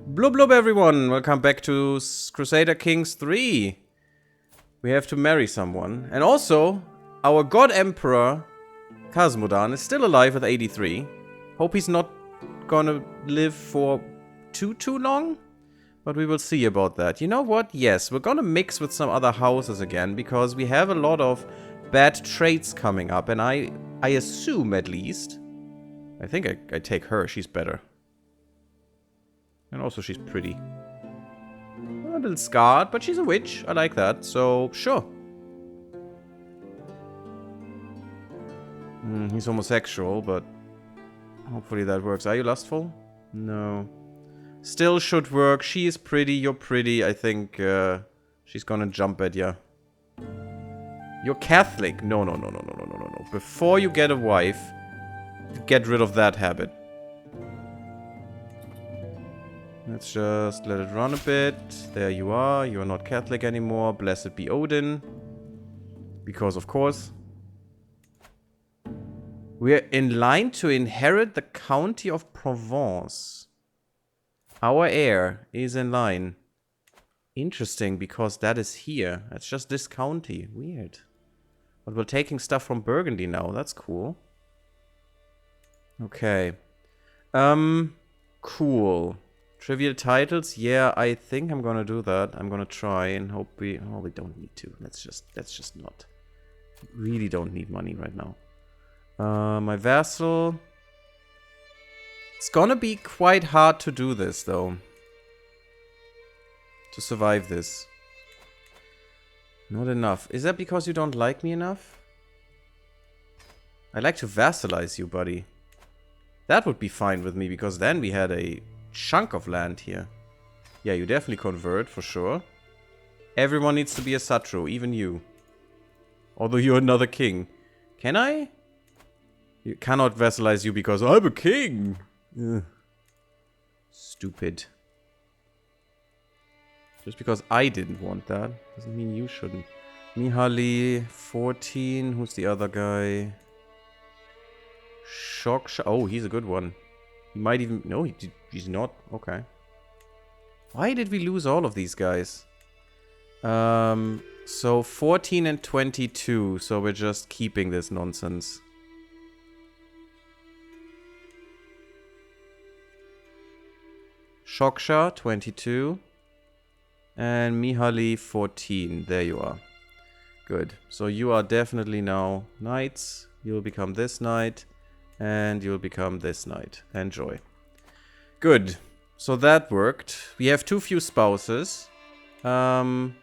Blub blub everyone, welcome back to Crusader Kings 3. We have to marry someone. And also, our god emperor, Kazmodan, is still alive at 83. Hope he's not gonna live for too long. But we will see about that. You know what? Yes, we're gonna mix with some other houses again, because we have a lot of bad traits coming up. And I assume, at least, I think I take her, she's better. And also she's pretty. A little scarred, but she's a witch. I like that, so sure. He's homosexual, but hopefully that works. Are you lustful? No. Still should work. She is pretty, you're pretty. I think she's gonna jump at you. You're Catholic. No. Before you get a wife, get rid of that habit. Let's just let it run a bit. There you are. You are not Catholic anymore. Blessed be Odin. Because, of course. We're in line to inherit the county of Provence. Our heir is in line. Interesting, because that is here. That's just this county. Weird. But we're taking stuff from Burgundy now. That's cool. Okay. Cool. Trivial titles, yeah, I think I'm gonna do that. I'm gonna try and hope we... Oh, we don't need to. Let's just not. Really don't need money right now. My vassal... It's gonna be quite hard to do this, though. To survive this. Not enough. Is that because you don't like me enough? I'd like to vassalize you, buddy. That would be fine with me, because then we had a... chunk of land here. Yeah, you definitely convert, for sure. Everyone needs to be a Satru, even you. Although you're another king. Can I? You cannot vassalize you because I'm a king! Ugh. Stupid. Just because I didn't want that doesn't mean you shouldn't. Mihaly, 14. Who's the other guy? Shock. Oh, he's a good one. He might even... No, he's not. Okay. Why did we lose all of these guys? So 14 and 22. So we're just keeping this nonsense. Shoksha, 22. And Mihaly, 14. There you are. Good. So you are definitely now knights. You'll become this knight. And you'll become this knight. Enjoy. Good. So that worked. We have too few spouses. What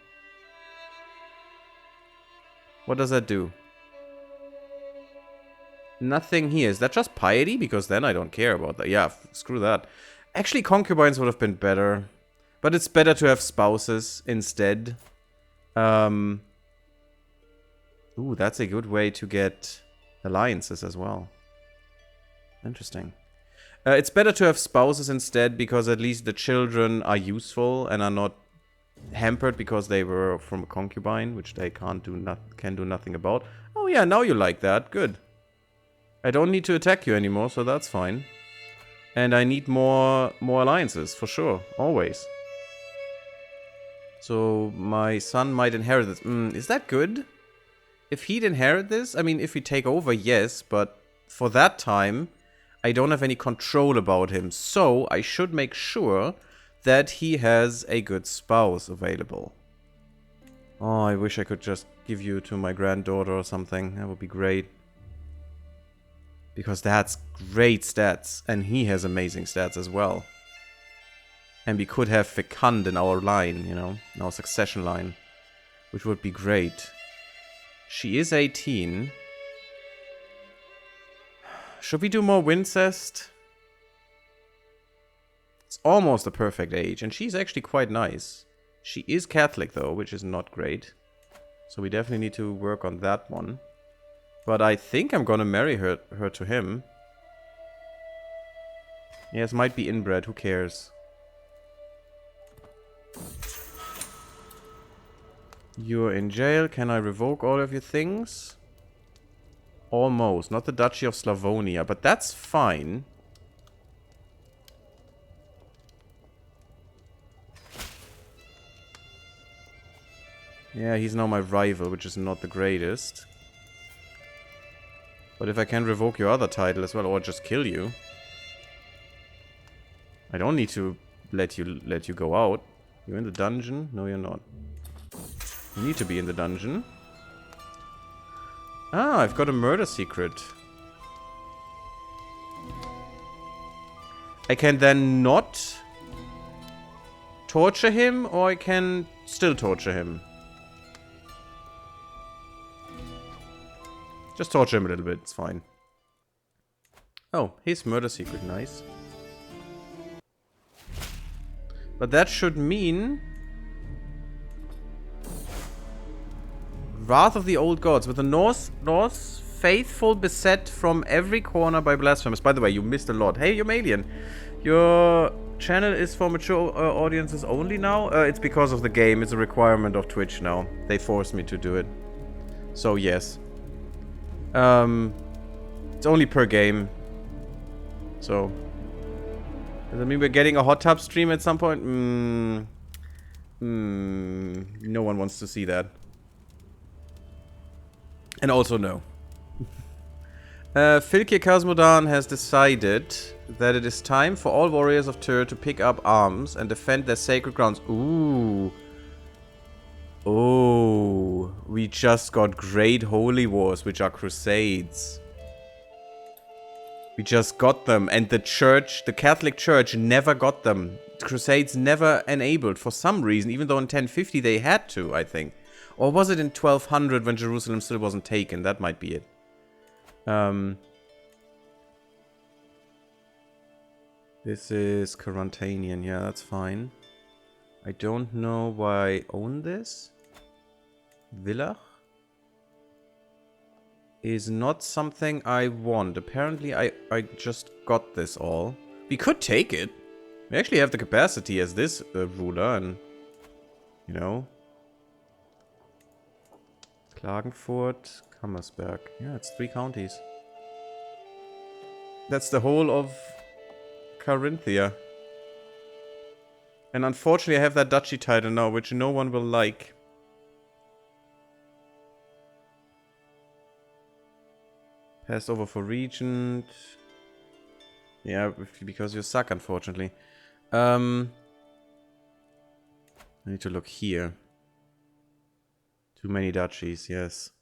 does that do? Nothing here. Is that just piety? Because then I don't care about that. Yeah, screw that. Actually, concubines would have been better. But it's better to have spouses instead. Ooh, that's a good way to get alliances as well. Interesting. It's better to have spouses instead, because at least the children are useful and are not hampered because they were from a concubine, which they can do nothing about. Oh yeah, now you like that. Good. I don't need to attack you anymore, so that's fine. And I need more alliances, for sure. Always. So my son might inherit this. Is that good? If he'd inherit this? I mean, if we take over, yes, but for that time... I don't have any control about him, so I should make sure that he has a good spouse available. Oh, I wish I could just give you to my granddaughter or something. That would be great. Because that's great stats, and he has amazing stats as well. And we could have Fecund in our line, you know, in our succession line. Which would be great. She is 18. Should we do more Wincest? It's almost a perfect age, and she's actually quite nice. She is Catholic, though, which is not great. So we definitely need to work on that one. But I think I'm gonna marry her to him. Yes, might be inbred, who cares? You're in jail, can I revoke all of your things? Almost. Not the Duchy of Slavonia, but that's fine. Yeah, he's now my rival, which is not the greatest. But if I can revoke your other title as well, or just kill you. I don't need to let you go out. You're in the dungeon? No, you're not. You need to be in the dungeon. Ah, I've got a murder secret. I can then not torture him, or I can still torture him. Just torture him a little bit, it's fine. Oh, his murder secret, nice. But that should mean... Wrath of the Old Gods. With the North faithful beset from every corner by blasphemers. By the way, you missed a lot. Hey, Yumalian. Your channel is for mature audiences only now? It's because of the game. It's a requirement of Twitch now. They forced me to do it. So, yes. It's only per game. So... Does that mean we're getting a hot tub stream at some point? No one wants to see that. And also no. Filkir Khazmodan has decided that it is time for all warriors of Tyr to pick up arms and defend their sacred grounds. Ooh. Oh. We just got great holy wars, which are crusades. We just got them, and the church, the Catholic Church, never got them. Crusades never enabled, for some reason, even though in 1050 they had to, I think. Or was it in 1200 when Jerusalem still wasn't taken? That might be it. This is Carantanian, yeah, that's fine. I don't know why I own this. Villach is not something I want. Apparently I just got this all. We could take it. We actually have the capacity as this ruler and, you know. Klagenfurt, Kammersberg. Yeah, it's 3 counties. That's the whole of Carinthia. And unfortunately I have that duchy title now, which no one will like. Passed over for regent. Yeah, because you suck, unfortunately. I need to look here. Too many duchies, yes.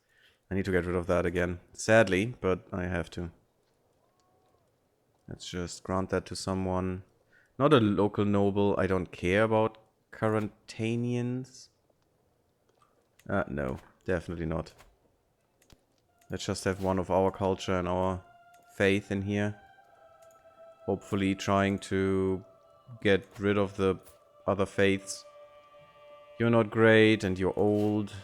I need to get rid of that again. Sadly, but I have to. Let's just grant that to someone. Not a local noble. I don't care about Carantanians. No, definitely not. Let's just have one of our culture and our faith in here. Hopefully trying to get rid of the other faiths. You're not great and you're old.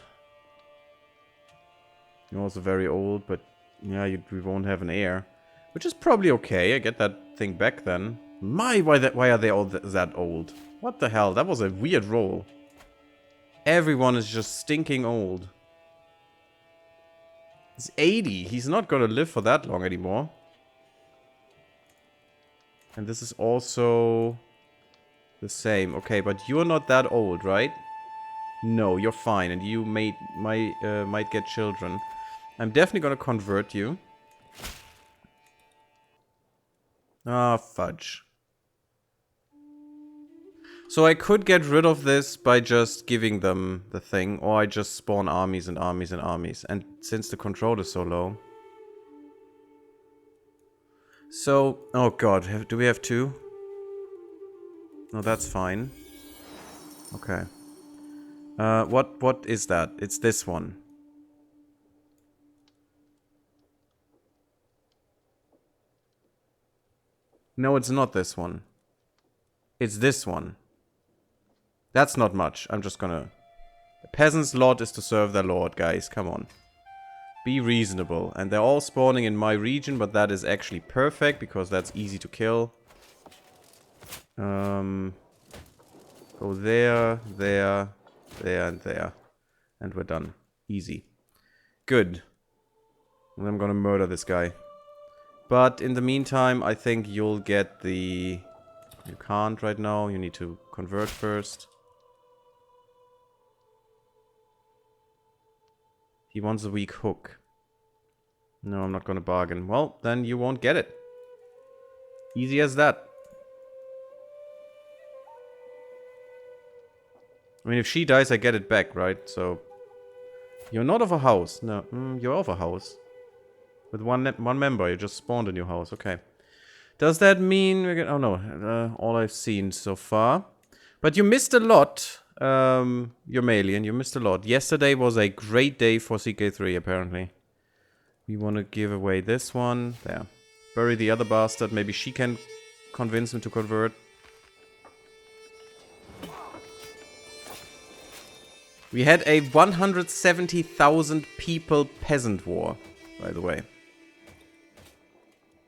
You're also very old, but yeah, we won't have an heir. Which is probably okay. I get that thing back then. Why are they all that old? What the hell? That was a weird roll. Everyone is just stinking old. He's 80. He's not gonna live for that long anymore. And this is also the same. Okay, but you're not that old, right? No, you're fine, and you might get children. I'm definitely gonna convert you. Ah, fudge. So I could get rid of this by just giving them the thing, or I just spawn armies and armies and armies. And since the control is so low... So, oh god, do we have 2? No, that's fine. Okay. What is that? It's this one. No, it's not this one. It's this one. That's not much. I'm just gonna... The peasant's lot is to serve their lord, guys. Come on. Be reasonable. And they're all spawning in my region, but that is actually perfect, because that's easy to kill. Go there, there, there, and there. And we're done. Easy. Good. And I'm gonna murder this guy. But in the meantime, I think you'll get the... You can't right now. You need to convert first. He wants a weak hook. No, I'm not gonna bargain. Well, then you won't get it. Easy as that. I mean, if she dies, I get it back, right? So... You're not of a house. No, you're of a house. With one member, you just spawned a new house. Okay. Does that mean we're gonna... Oh, no. All I've seen so far. But you missed a lot. You're Malian. You missed a lot. Yesterday was a great day for CK3, apparently. We want to give away this one. There. Bury the other bastard. Maybe she can convince him to convert. We had a 170,000 people peasant war, by the way.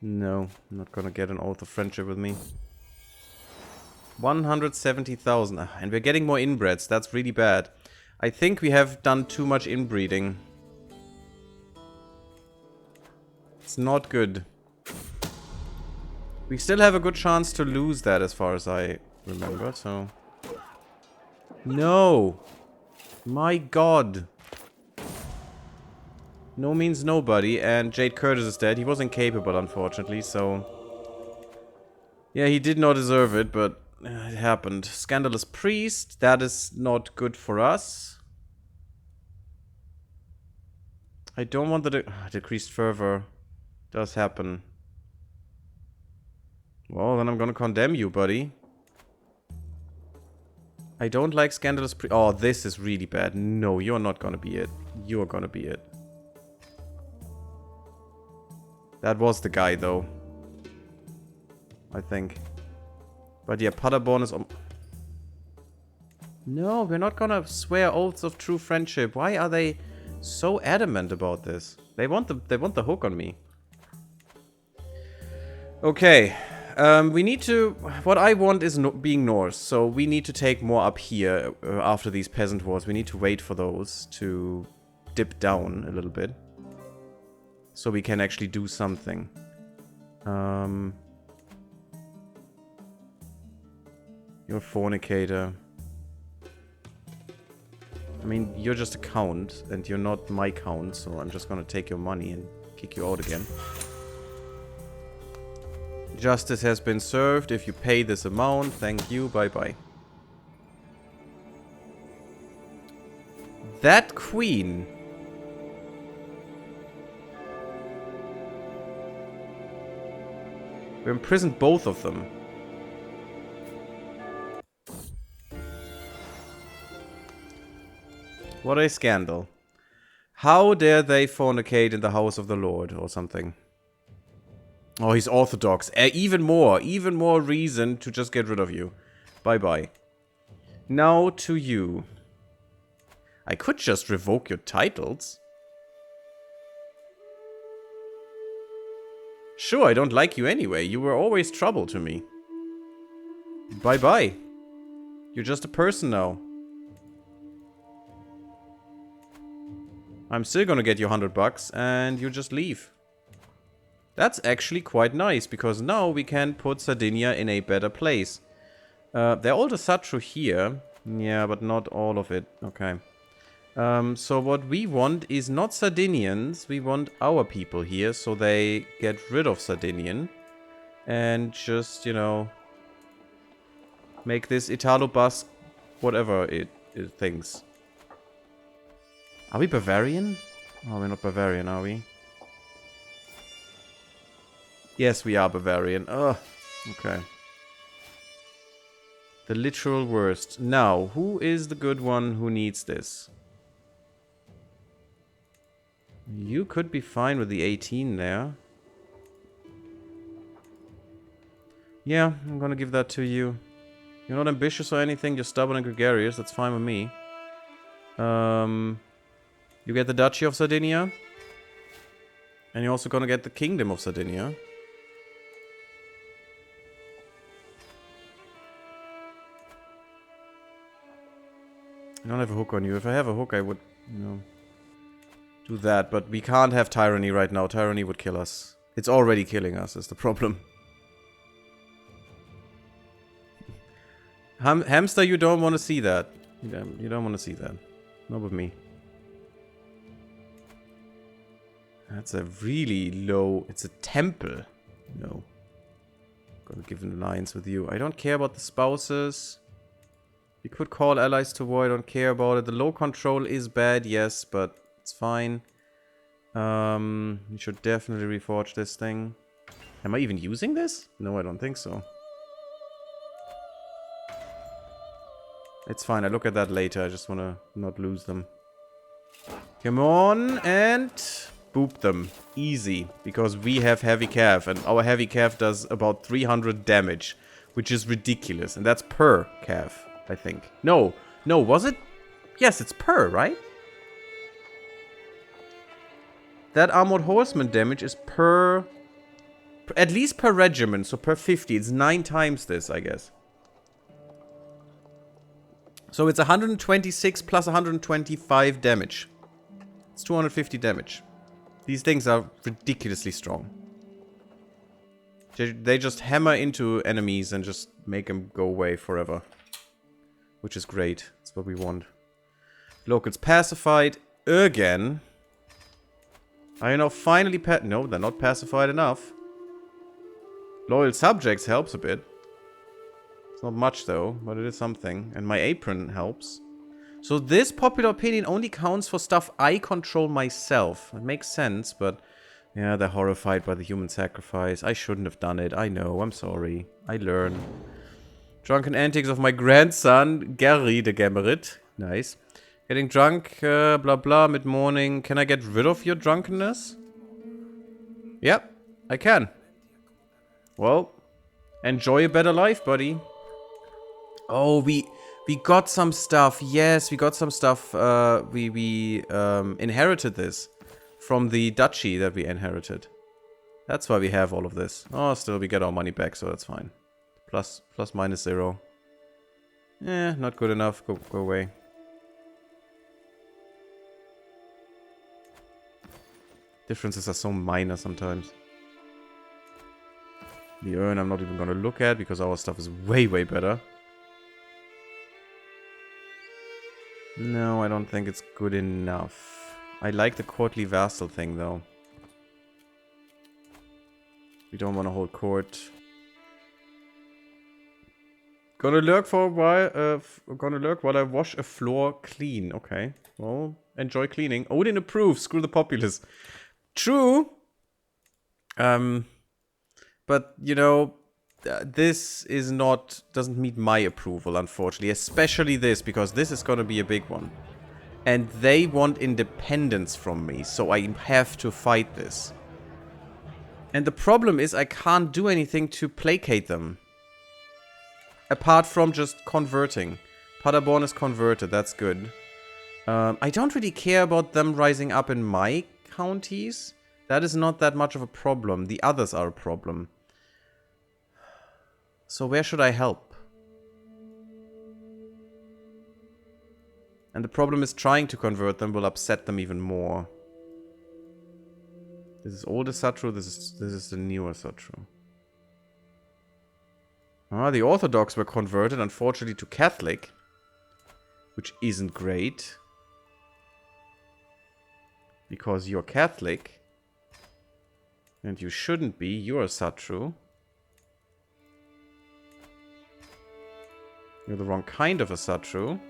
No, I'm not gonna get an oath of friendship with me. 170,000. And we're getting more inbreds. That's really bad. I think we have done too much inbreeding. It's not good. We still have a good chance to lose that as far as I remember, so... No! My god. No means nobody, and Jade Curtis is dead. He was incapable, unfortunately, so... Yeah, he did not deserve it, but it happened. Scandalous Priest, that is not good for us. I don't want the decreased fervor. Does happen. Well, then I'm gonna condemn you, buddy. I don't like Scandalous Priest. Oh, this is really bad. No, you're not gonna be it. You're gonna be it. That was the guy, though. I think. But yeah, Paderborn is... No, we're not gonna swear oaths of true friendship. Why are they so adamant about this? They want the hook on me. Okay. We need to... What I want is being Norse, so we need to take more up here after these peasant wars. We need to wait for those to dip down a little bit. So we can actually do something. You're a fornicator. I mean, you're just a count, and you're not my count, so I'm just gonna take your money and kick you out again. Justice has been served. If you pay this amount, thank you, bye-bye. That queen. We imprisoned both of them. What a scandal. How dare they fornicate in the house of the Lord or something. Oh, he's Orthodox. Even more reason to just get rid of you. Bye-bye. Now to you. I could just revoke your titles. Sure, I don't like you anyway. You were always trouble to me. Bye-bye. You're just a person now. I'm still gonna get you $100 and you just leave. That's actually quite nice, because now we can put Sardinia in a better place. They're all the Satru here. Yeah, but not all of it. Okay. So what we want is not Sardinians. We want our people here, so they get rid of Sardinian. And just, you know, make this Italo-Basque whatever it thinks. Are we Bavarian? Oh, we're not Bavarian, are we? Yes, we are Bavarian. Ugh. Okay. The literal worst. Now, who is the good one who needs this? You could be fine with the 18 there. Yeah, I'm gonna give that to you. You're not ambitious or anything, you're stubborn and gregarious, that's fine with me. You get the Duchy of Sardinia. And you're also gonna get the Kingdom of Sardinia. I don't have a hook on you. If I have a hook, I would, you know, do that. But we can't have tyranny right now. Tyranny would kill us. It's already killing us, is the problem. Hamster, you don't want to see that. You don't want to see that. Not with me. That's a really low... It's a temple. No. Gonna give an alliance with you. I don't care about the spouses. You could call allies to war. I don't care about it. The low control is bad, yes, but it's fine. You should definitely reforge this thing. Am I even using this? No, I don't think so. It's fine. I look at that later. I just want to not lose them. Come on and boop them. Easy. Because we have heavy cav. And our heavy cav does about 300 damage. Which is ridiculous. And that's per cav, I think. No. No, was it? Yes, it's per, right? That armored horseman damage is per... At least per regiment. So per 50. It's 9 times this, I guess. So it's 126 plus 125 damage. It's 250 damage. These things are ridiculously strong. They just hammer into enemies and just make them go away forever. Which is great. That's what we want. Locals pacified again. Are you now finally no, they're not pacified enough. Loyal subjects helps a bit. It's not much though, but it is something. And my apron helps. So this popular opinion only counts for stuff I control myself. It makes sense, but... Yeah, they're horrified by the human sacrifice. I shouldn't have done it. I know, I'm sorry. I learn. Drunken antics of my grandson, GaryTheGammarid. Nice. Getting drunk, blah blah, mid-morning. Can I get rid of your drunkenness? Yep, I can. Well, enjoy a better life, buddy. Oh, we got some stuff. Yes, we got some stuff. We inherited this from the duchy that we inherited. That's why we have all of this. Oh, still we get our money back, so that's fine. Plus minus 0. Eh, not good enough. Go away. Differences are so minor sometimes. The urn I'm not even gonna look at because our stuff is way better. No, I don't think it's good enough. I like the courtly vassal thing, though. We don't want to hold court. Gonna lurk for a while. Gonna lurk while I wash a floor clean. Okay. Well, enjoy cleaning. Odin approves. Screw the populace. True. But you know, this is not, doesn't meet my approval, unfortunately. Especially this, because this is gonna be a big one. And they want independence from me, so I have to fight this. And the problem is I can't do anything to placate them. Apart from just converting. Paderborn is converted, that's good. I don't really care about them rising up in my counties. That is not that much of a problem. The others are a problem. So where should I help? And the problem is trying to convert them will upset them even more. This is older Satru, this is the newer Satru. Ah, the Orthodox were converted, unfortunately, to Catholic. Which isn't great. Because you're Catholic. And you shouldn't be, you're a Satru. You're the wrong kind of a Satru.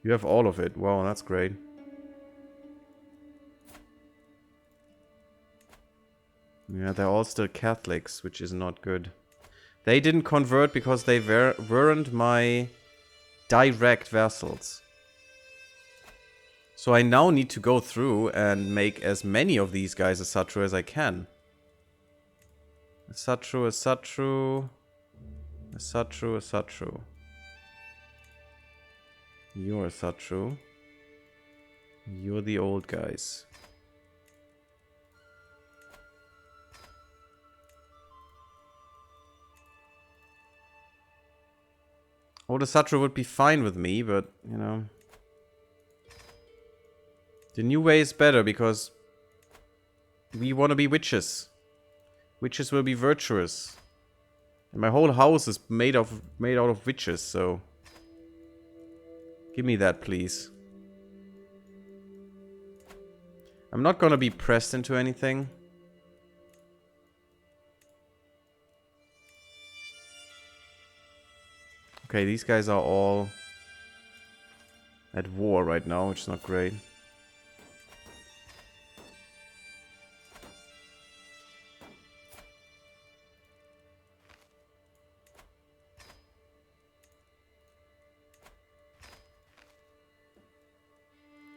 You have all of it. Wow, that's great. Yeah, they're all still Catholics, which is not good. They didn't convert because they weren't my direct vassals. So I now need to go through and make as many of these guys a Satru as I can. A Satru, a Satru, a Satru, a Satru. You're a Satru. You're the old guys. Older Satru would be fine with me, but, you know. The new way is better because we want to be witches. Witches will be virtuous. And my whole house is made out of witches, so Give me that, please. I'm not gonna be pressed into anything. Okay, these guys are all at war right now, which is not great.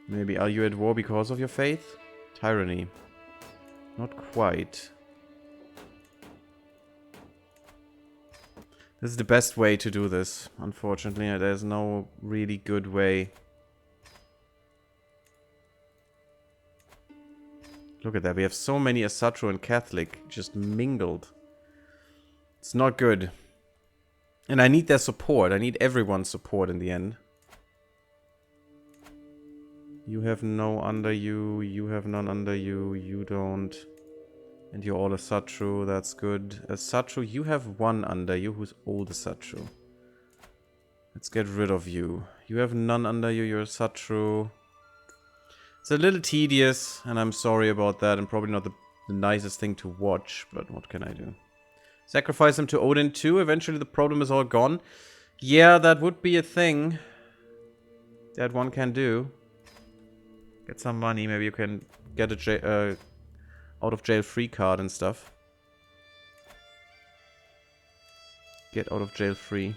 Maybe are you at war because of your faith? Tyranny. Not quite. This is the best way to do this. Unfortunately, there's no really good way. Look at that. We have so many Asatru and Catholic just mingled. It's not good. And I need their support. I need everyone's support in the end. You have no under you. You have none under you. You don't. And you're all Asatru. That's good. Asatru, you have one under you who's old Asatru. Let's get rid of you. You have none under you. You're Asatru. It's a little tedious, and I'm sorry about that, and probably not the nicest thing to watch, but what can I do? Sacrifice him to Odin too. Eventually the problem is all gone. Yeah, that would be a thing that one can do. Get some money. Maybe you can get a out of jail free card and stuff. Get out of jail free.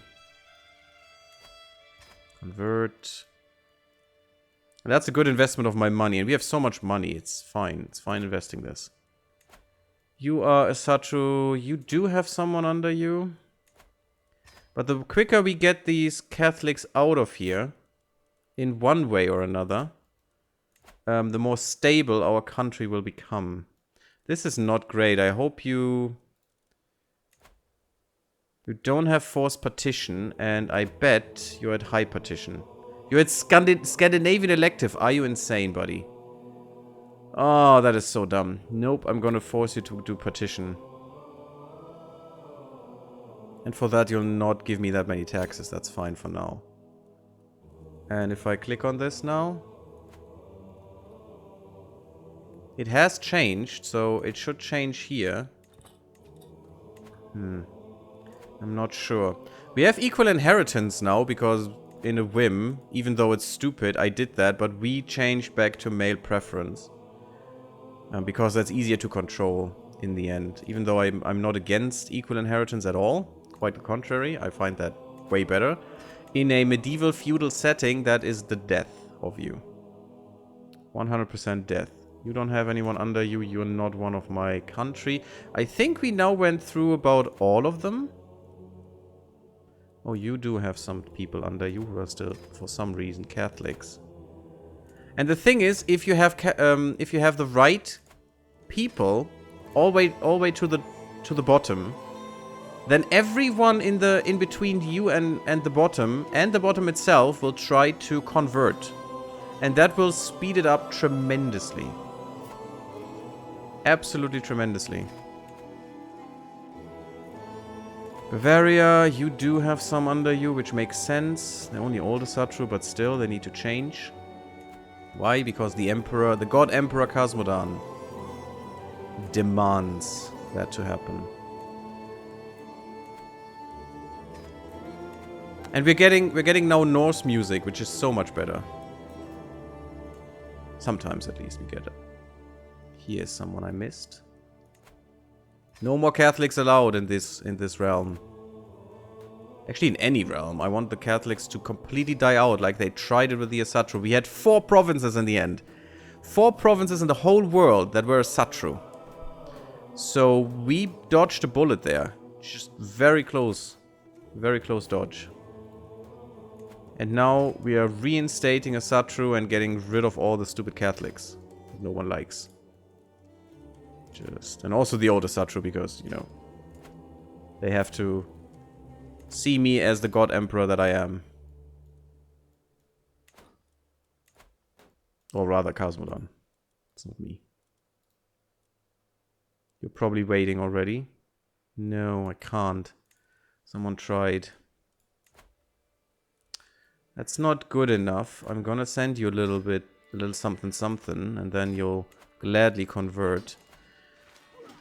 Convert. And that's a good investment of my money. And we have so much money. It's fine. It's fine investing this. You are Asatru. You do have someone under you. But the quicker we get these Catholics out of here, in one way or another, the more stable our country will become. This is not great. I hope you don't have forced partition, and I bet you're at high partition. You're at Scandinavian elective. Are you insane, buddy? Oh, that is so dumb. Nope, I'm gonna force you to do partition. And for that, you'll not give me that many taxes. That's fine for now. And if I click on this now, it has changed, so it should change here. I'm not sure. We have equal inheritance now because in a whim, even though it's stupid, I did that, but we changed back to male preference. Because that's easier to control in the end. Even though I'm not against equal inheritance at all. Quite the contrary, I find that way better. In a medieval feudal setting, that is the death of you. 100% death. You don't have anyone under you. You're not one of my country. I think we now went through about all of them. Oh, you do have some people under you who are still, for some reason, Catholics. And the thing is, if you have the right people, all way to the bottom, then everyone in between you and the bottom itself will try to convert, and that will speed it up tremendously. Absolutely tremendously. Bavaria, you do have some under you, which makes sense. They're only old Asatru, but still, they need to change. Why? Because the Emperor, the God Emperor Cosmodan, demands that to happen. And we're getting now Norse music, which is so much better. Sometimes at least we get it. Here's someone I missed. No more Catholics allowed in this realm. Actually, in any realm. I want the Catholics to completely die out like they tried it with the Asatru. We had 4 provinces in the end. 4 provinces in the whole world that were Asatru. So we dodged a bullet there. Just very close. Very close dodge. And now we are reinstating Asatru and getting rid of all the stupid Catholics that no one likes. And also the old Asatru, because, you know, they have to see me as the God Emperor that I am. Or rather, Cosmodan. It's not me. You're probably waiting already. No, I can't. Someone tried. That's not good enough. I'm gonna send you a little bit, a little something something, and then you'll gladly convert.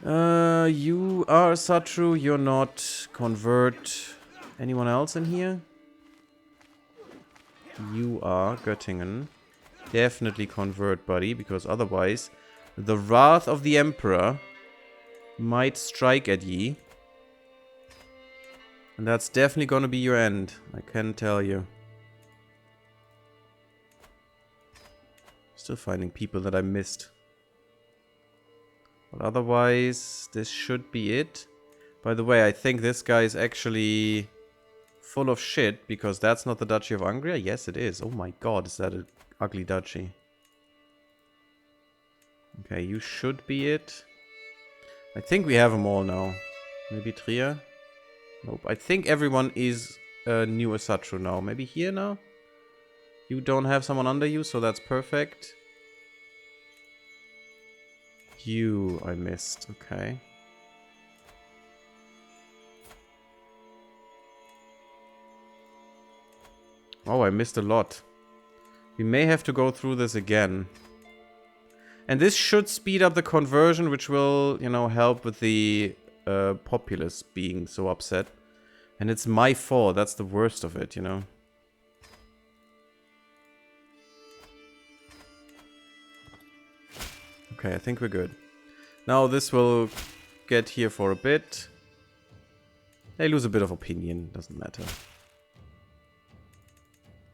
You are Satru, you're not. Convert. Anyone else in here? You are Göttingen. Definitely convert, buddy, because otherwise the wrath of the Emperor might strike at ye. And that's definitely gonna be your end, I can tell you. Still finding people that I missed. But otherwise, this should be it. By the way, I think this guy is actually full of shit, because that's not the Duchy of Angria. Yes, it is. Oh my god, is that an ugly duchy. Okay, you should be it. I think we have them all now. Maybe Trier? Nope. I think everyone is a new Asatru now. Maybe here now? You don't have someone under you, so that's perfect. You, I missed. Okay. Oh, I missed a lot. We may have to go through this again. And this should speed up the conversion, which will, you know, help with the populace being so upset. And it's my fault. That's the worst of it, you know. Okay, I think we're good. Now this will get here for a bit. They lose a bit of opinion. Doesn't matter.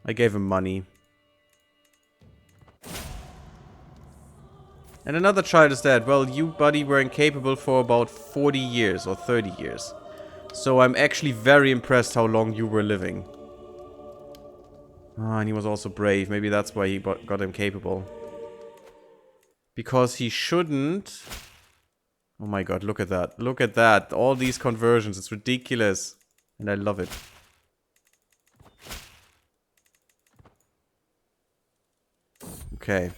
I gave him money. And another child is dead. Well, you, buddy, were incapable for about 40 years or 30 years. So I'm actually very impressed how long you were living. Ah, and he was also brave. Maybe that's why he got him capable. Because he shouldn't... Oh my god, look at that. Look at that. All these conversions. It's ridiculous. And I love it. Okay.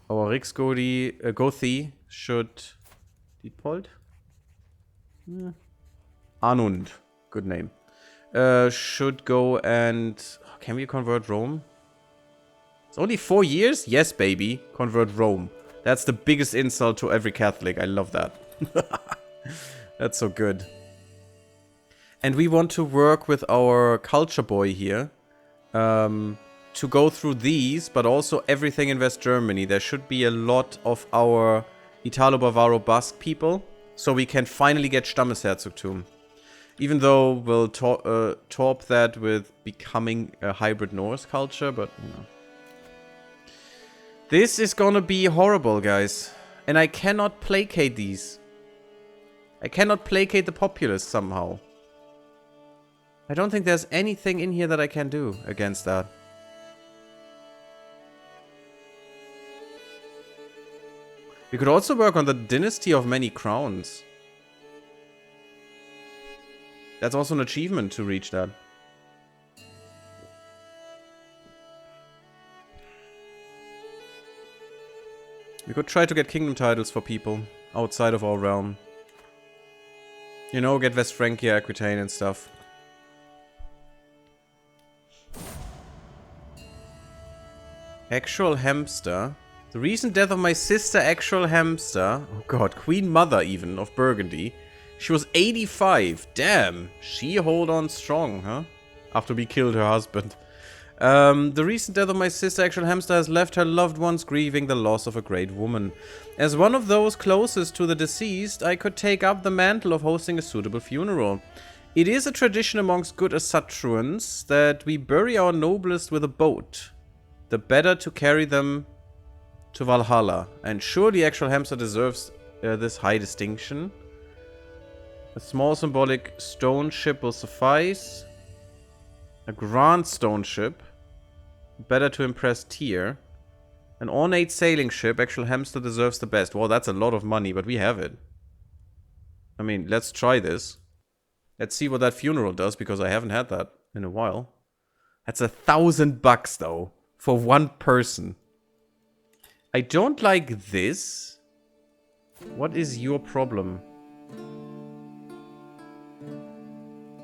Our Gothi should... Dietpold? Anund. Good name. Should go and... Can we convert Rome? It's only 4 years? Yes, baby. Convert Rome. That's the biggest insult to every Catholic. I love that. That's so good. And we want to work with our culture boy here. To go through these, but also everything in West Germany. There should be a lot of our Italo-Bavaro-Basque people. So we can finally get Stammesherzogtum. Even though we'll top that with becoming a hybrid Norse culture, but, you know. This is gonna be horrible, guys. And I cannot placate these. I cannot placate the populace somehow. I don't think there's anything in here that I can do against that. We could also work on the Dynasty of Many Crowns. That's also an achievement to reach that. We could try to get kingdom titles for people outside of our realm. You know, get West Francia, Aquitaine and stuff. Actual hamster. The recent death of my sister, actual hamster. Oh god, Queen Mother even, of Burgundy. She was 85. Damn. She hold on strong, huh? After we killed her husband. The recent death of my sister, actual hamster, has left her loved ones grieving the loss of a great woman. As one of those closest to the deceased, I could take up the mantle of hosting a suitable funeral. It is a tradition amongst good Asatruans that we bury our noblest with a boat. The better to carry them to Valhalla. And surely actual hamster deserves this high distinction. A small symbolic stone ship will suffice. A grand stone ship. Better to impress Tyr. An ornate sailing ship. Actual hamster deserves the best. Well, that's a lot of money, but we have it. I mean, let's try this. Let's see what that funeral does, because I haven't had that in a while. That's $1,000 though. For one person. I don't like this. What is your problem?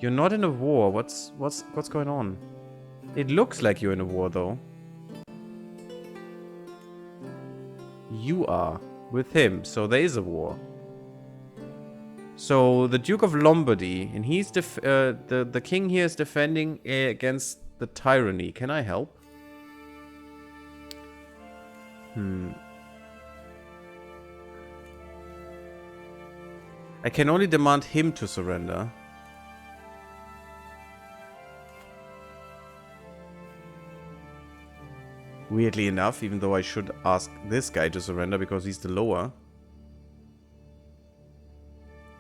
You're not in a war. What's going on? It looks like you're in a war, though. You are with him, so there is a war. So the Duke of Lombardy, and he's the king here is defending against the tyranny. Can I help? I can only demand him to surrender. Weirdly enough, even though I should ask this guy to surrender because he's the lower.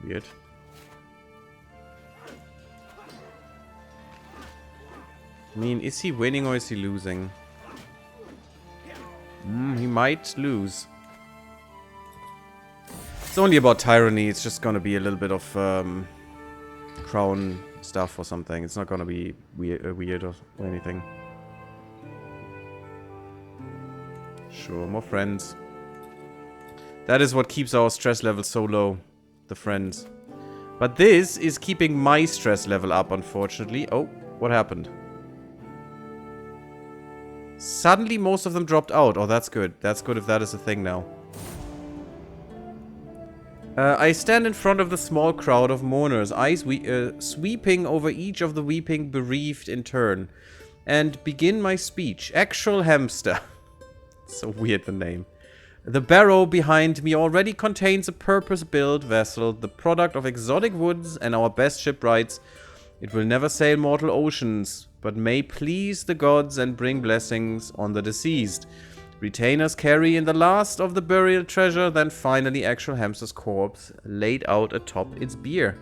Weird. I mean, is he winning or is he losing? He might lose. It's only about tyranny. It's just gonna be a little bit of crown stuff or something. It's not gonna be weird or anything. Sure, more friends. That is what keeps our stress level so low. The friends. But this is keeping my stress level up, unfortunately. Oh, what happened? Suddenly most of them dropped out. Oh, that's good. That's good if that is a thing now. I stand in front of the small crowd of mourners, eyes sweeping over each of the weeping bereaved in turn, and begin my speech. Actual hamster. So weird, the name. The barrow behind me already contains a purpose-built vessel, the product of exotic woods and our best shipwrights. It will never sail mortal oceans, but may please the gods and bring blessings on the deceased. Retainers carry in the last of the burial treasure, then finally actual hamster's corpse laid out atop its bier.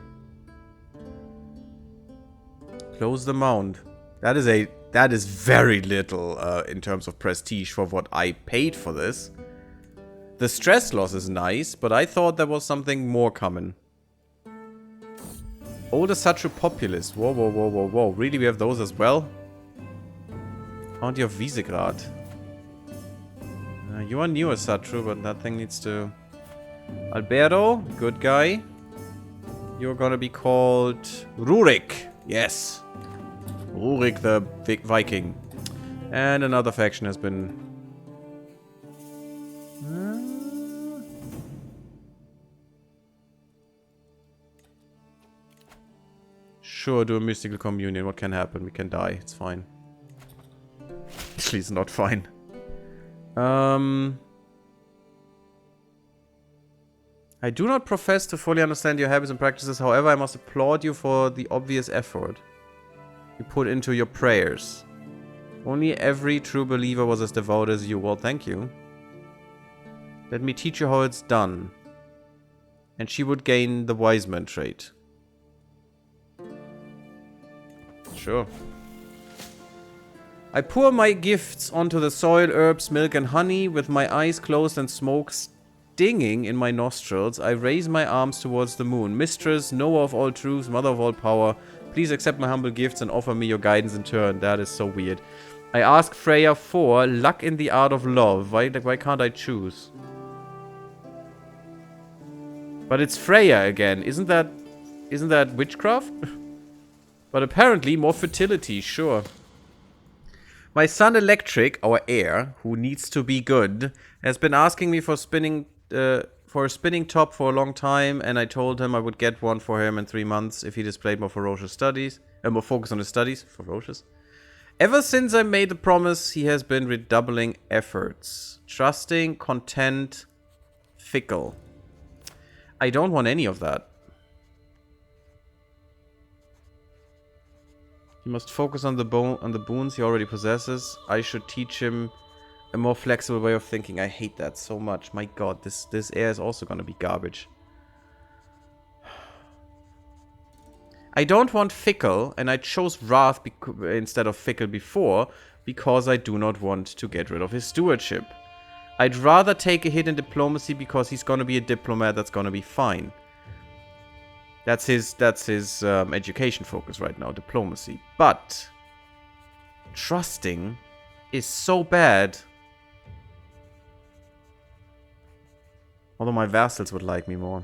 Close the mound. That is very little in terms of prestige for what I paid for this. The stress loss is nice, but I thought there was something more coming. Older Satru Populist. Whoa, whoa, whoa, whoa, whoa. Really, we have those as well? County of Visegrad. You are newer, Satru, but that thing needs to... Alberto, good guy. You're gonna be called... Rurik. Yes. Rurik the Viking. And another faction has been... Sure, do a mystical communion. What can happen? We can die. It's fine. Actually, it's not fine. I do not profess to fully understand your habits and practices. However, I must applaud you for the obvious effort you put into your prayers. Only every true believer was as devout as you. Well, thank you. Let me teach you how it's done. And she would gain the wise man trait. Sure. I pour my gifts onto the soil, herbs, milk, and honey. With my eyes closed and smoke stinging in my nostrils, I raise my arms towards the moon. Mistress, knower of all truths, mother of all power, please accept my humble gifts and offer me your guidance in turn. That is so weird. I ask Freya for luck in the art of love. Why can't I choose? But it's Freya again. Isn't that witchcraft? But apparently more fertility, sure. My son Electric, our heir, who needs to be good, has been asking me for a spinning top for a long time, and I told him I would get one for him in 3 months if he displayed more ferocious studies, more focus on his studies. Ferocious. Ever since I made the promise, he has been redoubling efforts. Trusting, content, fickle. I don't want any of that. He must focus on the boons he already possesses. I should teach him a more flexible way of thinking. I hate that so much. My god, this heir is also gonna be garbage. I don't want fickle, and I chose wrath instead of fickle before, because I do not want to get rid of his stewardship. I'd rather take a hit in diplomacy because he's gonna be a diplomat that's gonna be fine. That's his education focus right now, diplomacy. But trusting is so bad. Although my vassals would like me more.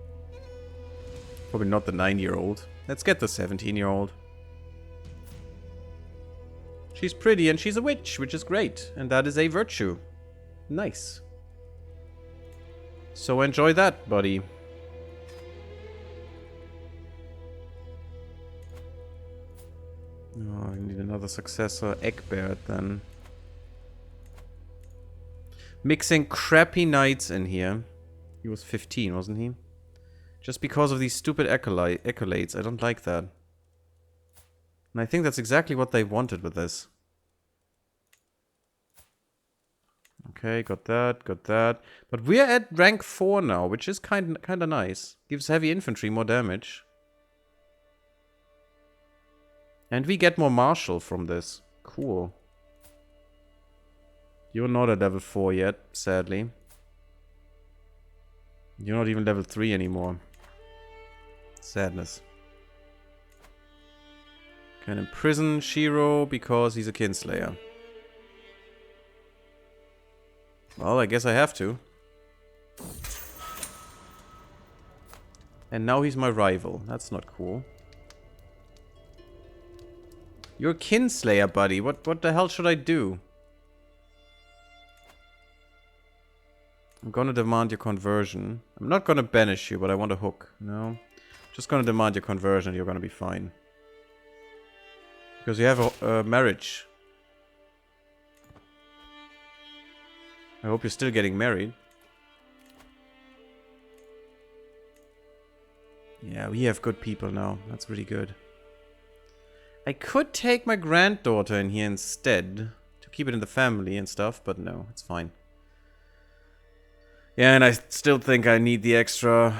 Probably not the 9-year-old. Let's get the 17-year-old. She's pretty and she's a witch, which is great. And that is a virtue. Nice. So enjoy that, buddy. Oh, I need another successor. Egbert, then. Mixing crappy knights in here. He was 15, wasn't he? Just because of these stupid accolades. I don't like that. And I think that's exactly what they wanted with this. Okay, got that, got that. But we're at rank 4 now, which is kinda nice. Gives heavy infantry more damage. And we get more martial from this. Cool. You're not at level 4 yet, sadly. You're not even level 3 anymore. Sadness. Can imprison Shiro because he's a kinslayer. Well, I guess I have to. And now he's my rival. That's not cool. You're a kinslayer, buddy. What the hell should I do? I'm gonna demand your conversion. I'm not gonna banish you, but I want a hook. No. Just gonna demand your conversion. You're gonna be fine. Because you have a marriage. I hope you're still getting married. Yeah, we have good people now. That's really good. I could take my granddaughter in here instead. To keep it in the family and stuff, but no, it's fine. Yeah, and I still think I need the extra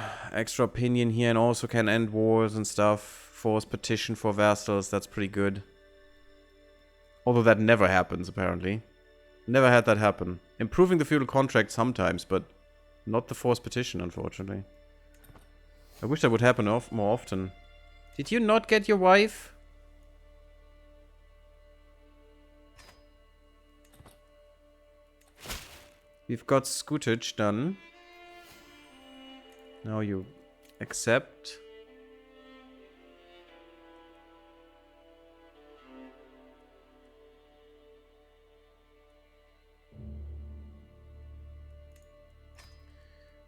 opinion here, and also can end wars and stuff. Force petition for vassals, that's pretty good. Although that never happens, apparently. Never had that happen. Improving the feudal contract sometimes, but not the force petition, unfortunately. I wish that would happen more often. Did you not get your wife? We've got Scootage done. Now you accept.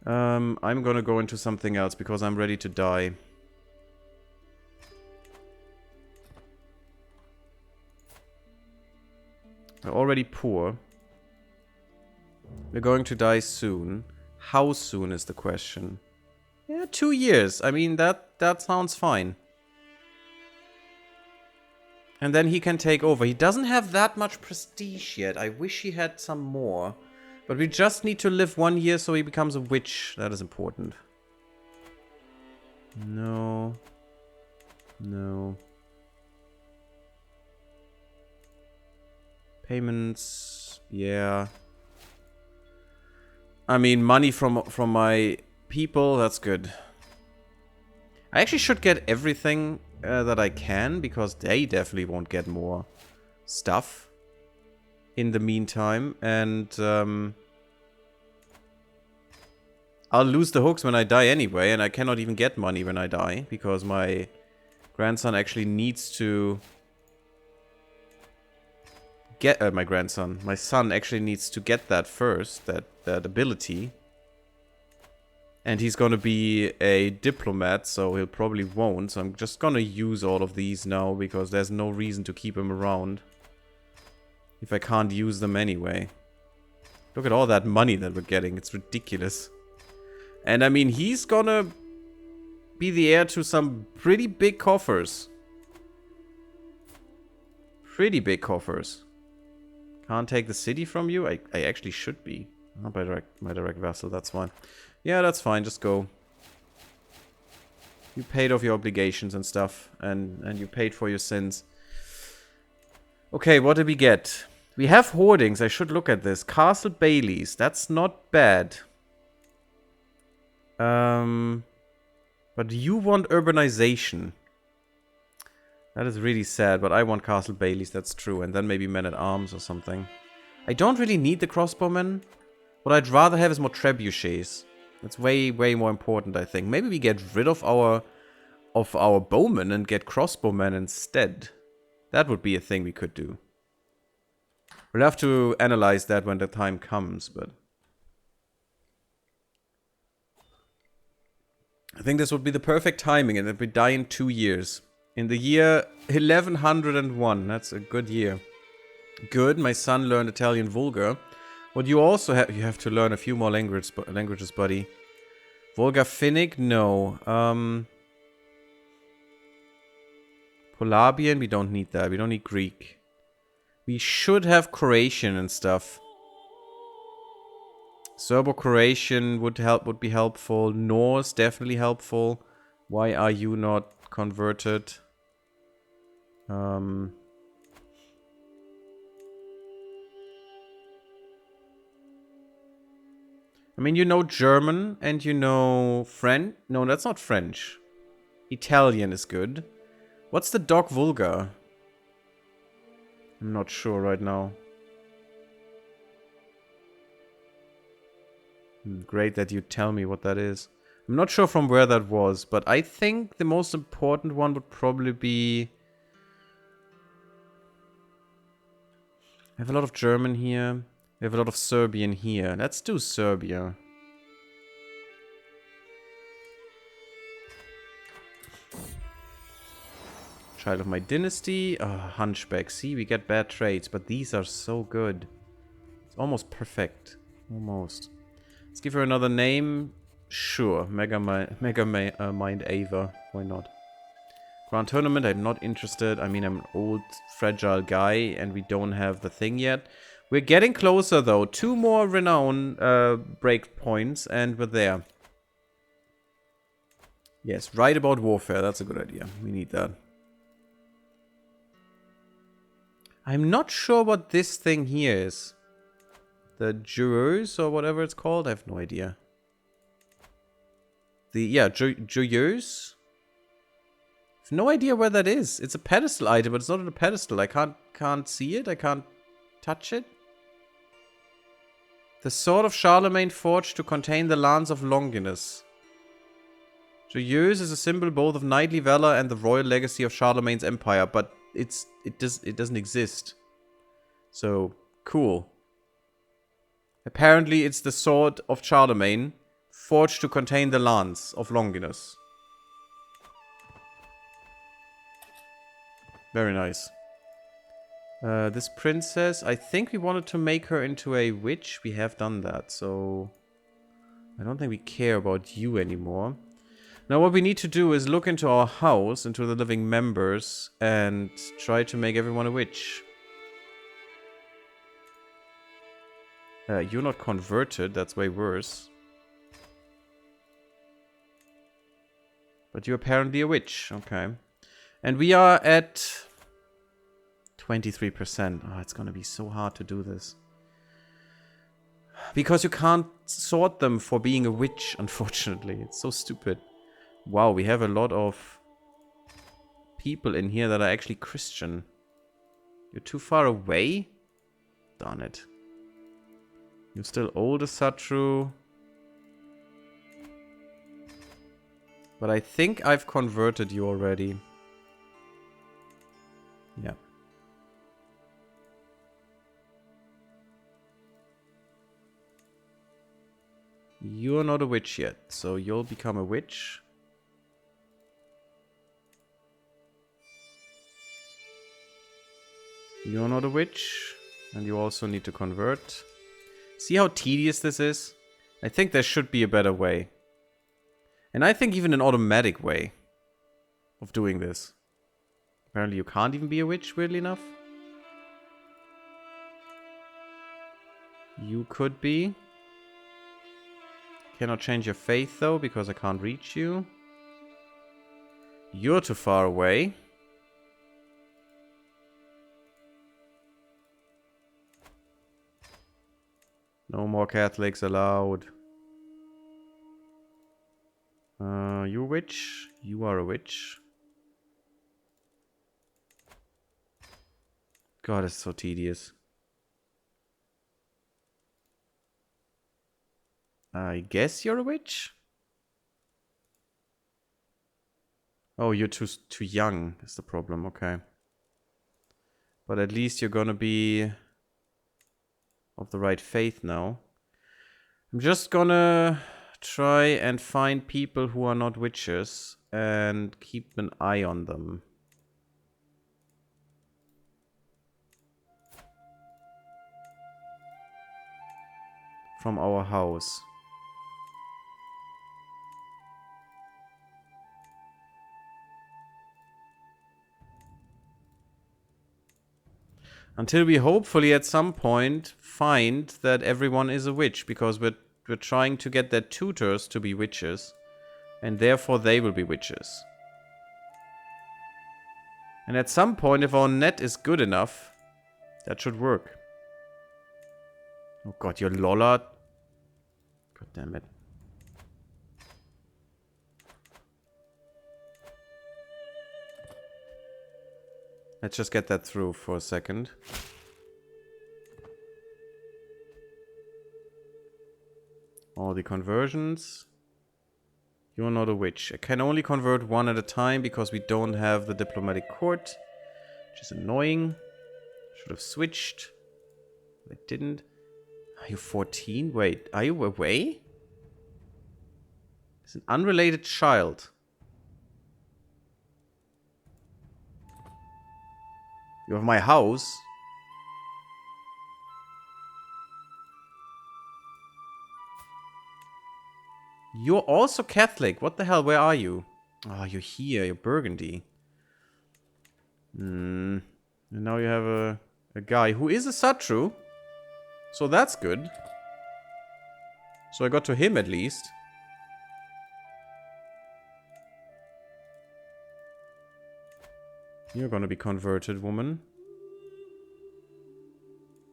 I'm gonna go into something else because I'm ready to die. We're already poor. We're going to die soon. How soon is the question? Yeah, 2 years. I mean, that sounds fine. And then he can take over. He doesn't have that much prestige yet. I wish he had some more. But we just need to live 1 year so he becomes a witch. That is important. No. No. Payments. Yeah. I mean, money from my people. That's good. I actually should get everything that I can, because they definitely won't get more stuff in the meantime. And I'll lose the hooks when I die anyway, and I cannot even get money when I die, because my grandson actually needs to get my son actually needs to get that first, that ability. And he's gonna be a diplomat, so he'll probably won't. So I'm just gonna use all of these now, because there's no reason to keep him around if I can't use them anyway. Look at all that money that we're getting. It's ridiculous. And I mean, he's gonna be the heir to some pretty big coffers. Pretty big coffers. Can't take the city from you? I actually should be. Not my direct vassal, that's fine. Yeah, that's fine, just go. You paid off your obligations and stuff, and you paid for your sins. Okay, what did we get? We have hoardings, I should look at this. Castle Baileys, that's not bad. But you want urbanization. That is really sad, but I want Castle Baileys, that's true. And then maybe men-at-arms or something. I don't really need the crossbowmen. What I'd rather have is more trebuchets. That's way, way more important, I think. Maybe we get rid of our of our bowmen and get crossbowmen instead. That would be a thing we could do. We'll have to analyze that when the time comes, but... I think this would be the perfect timing, and that we die in 2 years. In the year 1101, that's a good year. Good, my son learned Italian Vulgar. What you also have, you have to learn a few more languages, buddy. Vulgar Finnic, no. Polabian, we don't need that. We don't need Greek. We should have Croatian and stuff. Serbo-Croatian would be helpful. Norse, definitely helpful. Why are you not converted? I mean, you know German and you know French. No, that's not French. Italian is good. What's the Doc Vulgar? I'm not sure right now. Great that you tell me what that is. I'm not sure from where that was, but I think the most important one would probably be... I have a lot of German here. We have a lot of Serbian here. Let's do Serbia. Child of my dynasty. Hunchback. See, we get bad traits, but these are so good. It's almost perfect. Almost. Let's give her another name. Sure. Mind Ava. Why not? Grand Tournament, I'm not interested. I mean, I'm an old, fragile guy, and we don't have the thing yet. We're getting closer, though. 2 more renown break points, and we're there. Yes, write about warfare. That's a good idea. We need that. I'm not sure what this thing here is. The Jureurs, or whatever it's called? I have no idea. Jureurs? I have no idea where that is. It's a pedestal item, but it's not on a pedestal. I can't see it. I can't touch it. The sword of Charlemagne forged to contain the lance of Longinus. Joyeuse is a symbol both of knightly valor and the royal legacy of Charlemagne's empire, but it doesn't exist. So, cool. Apparently it's the sword of Charlemagne, forged to contain the lance of Longinus. Very nice. This princess, I think we wanted to make her into a witch. We have done that, so... I don't think we care about you anymore. Now what we need to do is look into our house, into the living members, and try to make everyone a witch. You're not converted, that's way worse. But you're apparently a witch, okay. And we are at 23%. Oh, it's gonna be so hard to do this. Because you can't sort them for being a witch, unfortunately. It's so stupid. Wow, we have a lot of people in here that are actually Christian. You're too far away? Darn it. You're still old, Satru. But I think I've converted you already. Yeah. You're not a witch yet, so you'll become a witch. You're not a witch, and you also need to convert. See how tedious this is? I think there should be a better way. And I think even an automatic way of doing this. Apparently you can't even be a witch, weirdly enough. You could be. Cannot change your faith though, because I can't reach you. You're too far away. No more Catholics allowed. You a witch? You are a witch. God, it's so tedious. I guess you're a witch? Oh, you're too young is the problem, okay. But at least you're gonna be of the right faith now. I'm just gonna try and find people who are not witches and keep an eye on them. From our house. Until we hopefully at some point find that everyone is a witch, because we're trying to get their tutors to be witches, and therefore they will be witches. And at some point, if our net is good enough, that should work. Oh god, you're Lola. God damn it. Let's just get that through for a second. All the conversions. You're not a witch. I can only convert one at a time because we don't have the diplomatic court, which is annoying. Should have switched. I didn't. Are you 14? Wait, are you away? It's an unrelated child. You have my house. You're also Catholic. What the hell? Where are you? Oh, you're here. You're Burgundy. And now you have a guy who is a Satru. So that's good. So I got to him at least. You're gonna be converted, woman.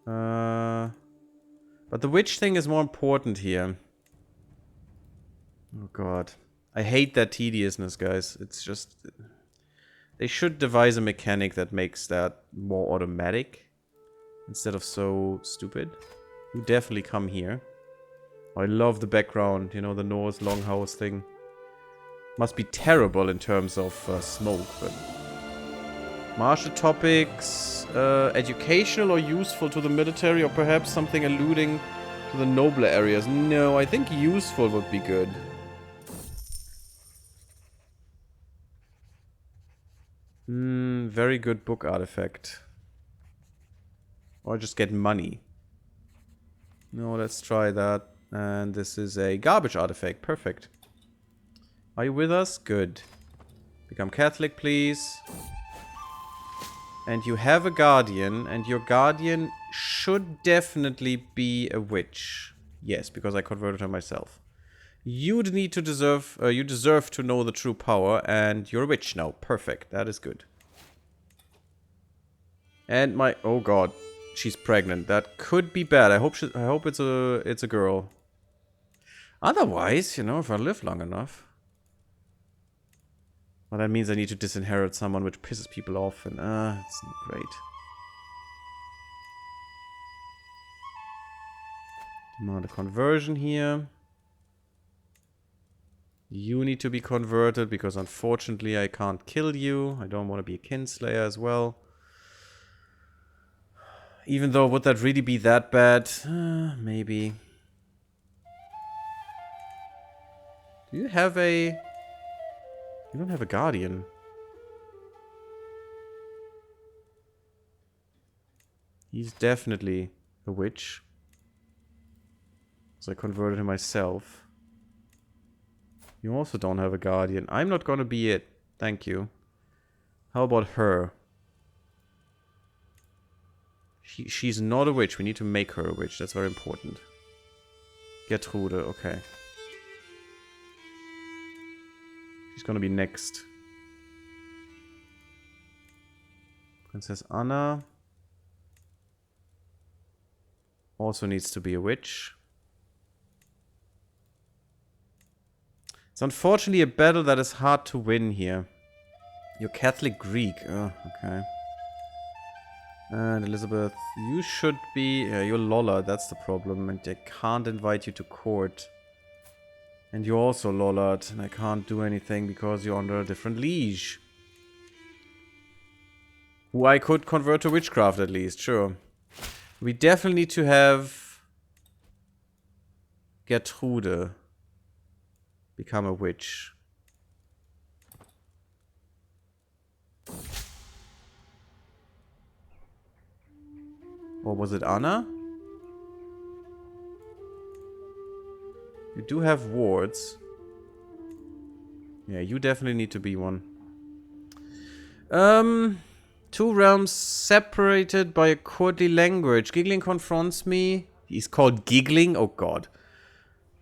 But the witch thing is more important here. Oh god. I hate that tediousness, guys. It's just... They should devise a mechanic that makes that more automatic. Instead of so stupid. You definitely come here. I love the background, you know, the Norse longhouse thing. Must be terrible in terms of smoke, but... Martial topics, educational or useful to the military, or perhaps something alluding to the nobler areas. No, I think useful would be good. Very good book artifact. Or just get money. No, let's try that. And this is a garbage artifact. Perfect. Are you with us? Good. Become Catholic, please. And you have a guardian, and your guardian should definitely be a witch. Yes, because I converted her myself. You deserve to know the true power, and you're a witch now. Perfect. That is good. And my... Oh god. She's pregnant. That could be bad. I hope it's a girl. Otherwise, you know, if I live long enough. Well, that means I need to disinherit someone, which pisses people off, and it's not great. Demand a conversion here. You need to be converted, because unfortunately I can't kill you. I don't want to be a kinslayer as well. Even though, would that really be that bad? Maybe. Do you have a... You don't have a guardian. He's definitely a witch. So I converted him myself. You also don't have a guardian. I'm not gonna be it. Thank you. How about her? She's not a witch. We need to make her a witch. That's very important. Gertrude, okay. She's gonna be next. Princess Anna also needs to be a witch. It's unfortunately a battle that is hard to win here. You're Catholic Greek. Oh, okay. And Elizabeth, you should be... you're Lola, that's the problem. And I can't invite you to court. And you're also Lollard, and I can't do anything because you're under a different liege. Who I could convert to witchcraft at least, sure. We definitely need to have Gertrude become a witch. Or was it Anna? You do have wards. Yeah, you definitely need to be one. 2 realms separated by a courtly language. Giggling confronts me. He's called Giggling? Oh god.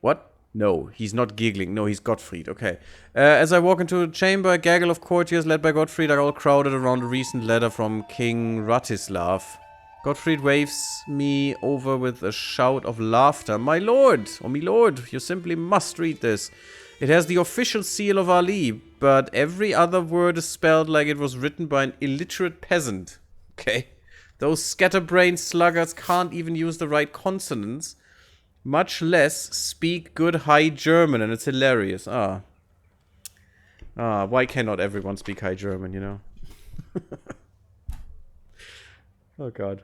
What? No, he's not Giggling. No, he's Gottfried. Okay. As I walk into a chamber, a gaggle of courtiers led by Gottfried are all crowded around a recent letter from King Ratislav. Gottfried waves me over with a shout of laughter. My lord, or me lord, you simply must read this. It has the official seal of Ali, but every other word is spelled like it was written by an illiterate peasant. Okay. Those scatterbrained sluggards can't even use the right consonants, much less speak good High German, and it's hilarious. Why cannot everyone speak High German, you know? Oh god.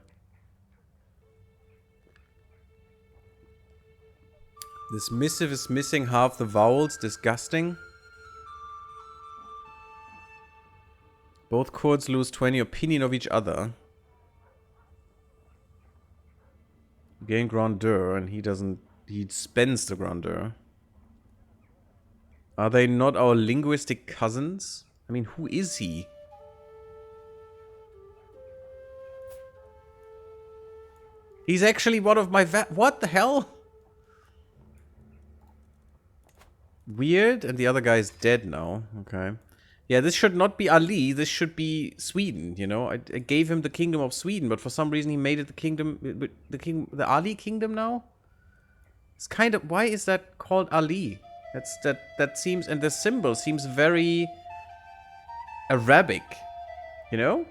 This missive is missing half the vowels. Disgusting. Both courts lose 20 opinion of each other. Gain grandeur, and he doesn't... He spends the grandeur. Are they not our linguistic cousins? I mean, who is he? He's actually one of my what the hell? Weird, and the other guy's dead now. Okay. Yeah, this should not be Ali, this should be Sweden, you know? I gave him the kingdom of Sweden, but for some reason he made it the kingdom... The Ali kingdom now? It's kind of... Why is that called Ali? That seems... And the symbol seems very... Arabic. You know?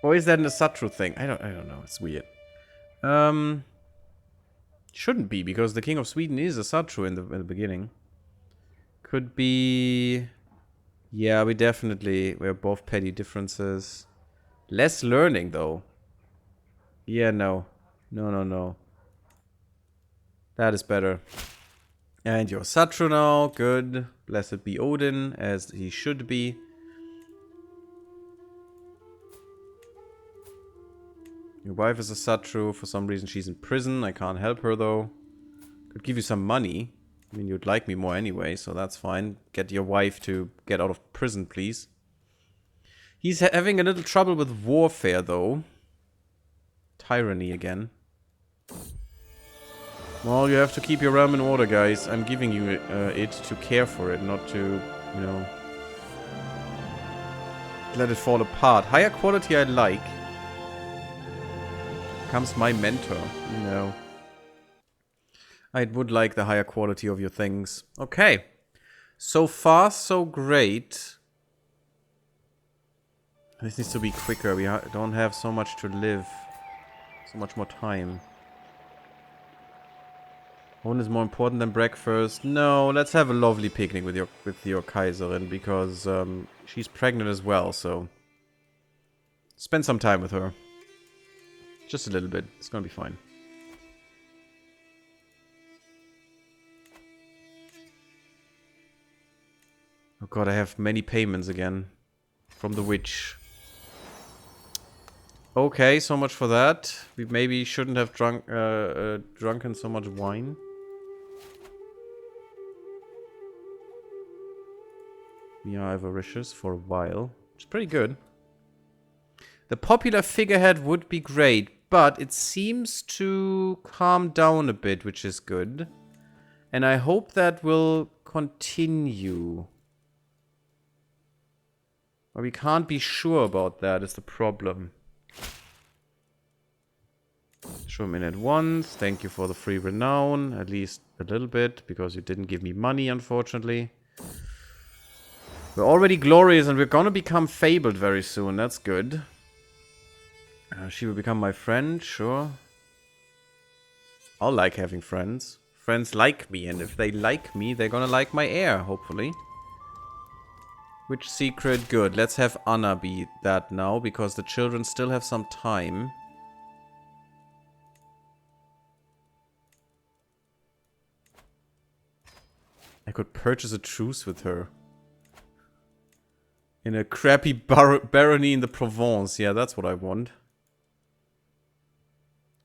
Or is that an Asatru thing? I don't know, it's weird. Shouldn't be, because the king of Sweden is Asatru in the beginning. Could be... Yeah, we have both petty differences. Less learning, though. Yeah, no. No. That is better. And you're Asatru now. Good. Blessed be Odin, as he should be. Your wife is Asatru. For some reason, she's in prison. I can't help her, though. Could give you some money. I mean, you'd like me more anyway, so that's fine. Get your wife to get out of prison, please. He's having a little trouble with warfare, though. Tyranny again. Well, you have to keep your realm in order, guys. I'm giving you it to care for it, not to, you know... let it fall apart. Higher quality I like. Comes my mentor, you know. I would like the higher quality of your things. Okay. So far, so great. This needs to be quicker. We don't have so much to live. So much more time. One is more important than breakfast. No, let's have a lovely picnic with your Kaiserin, because she's pregnant as well, so... Spend some time with her. Just a little bit. It's gonna be fine. Oh god, I have many payments again. From the witch. Okay, so much for that. We maybe shouldn't have drunken so much wine. We are avaricious for a while. Which is pretty good. The popular figurehead would be great, but it seems to calm down a bit, which is good. And I hope that will continue. But we can't be sure about that, is the problem. Show him in at once. Thank you for the free renown. At least a little bit, because you didn't give me money, unfortunately. We're already glorious, and we're gonna become fabled very soon. That's good. She will become my friend, sure. I'll like having friends. Friends like me, and if they like me, they're gonna like my heir, hopefully. Which secret? Good. Let's have Anna be that now, because the children still have some time. I could purchase a truce with her. In a crappy barony in the Provence. Yeah, that's what I want.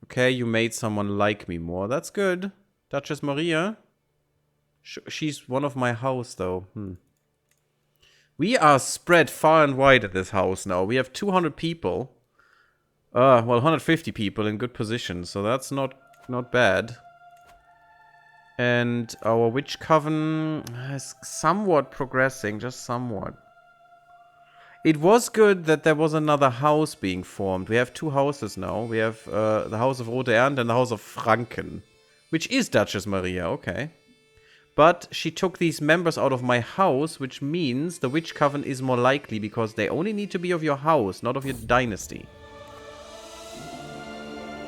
Okay, you made someone like me more. That's good. Duchess Maria. She's one of my house, though. We are spread far and wide at this house now. We have 200 people. Well, 150 people in good position, so that's not bad. And our witch coven is somewhat progressing, just somewhat. It was good that there was another house being formed. We have 2 houses now. We have the House of Rote Ernte and the House of Franken. Which is Duchess Maria, okay. But she took these members out of my house, which means the witch coven is more likely because they only need to be of your house, not of your dynasty.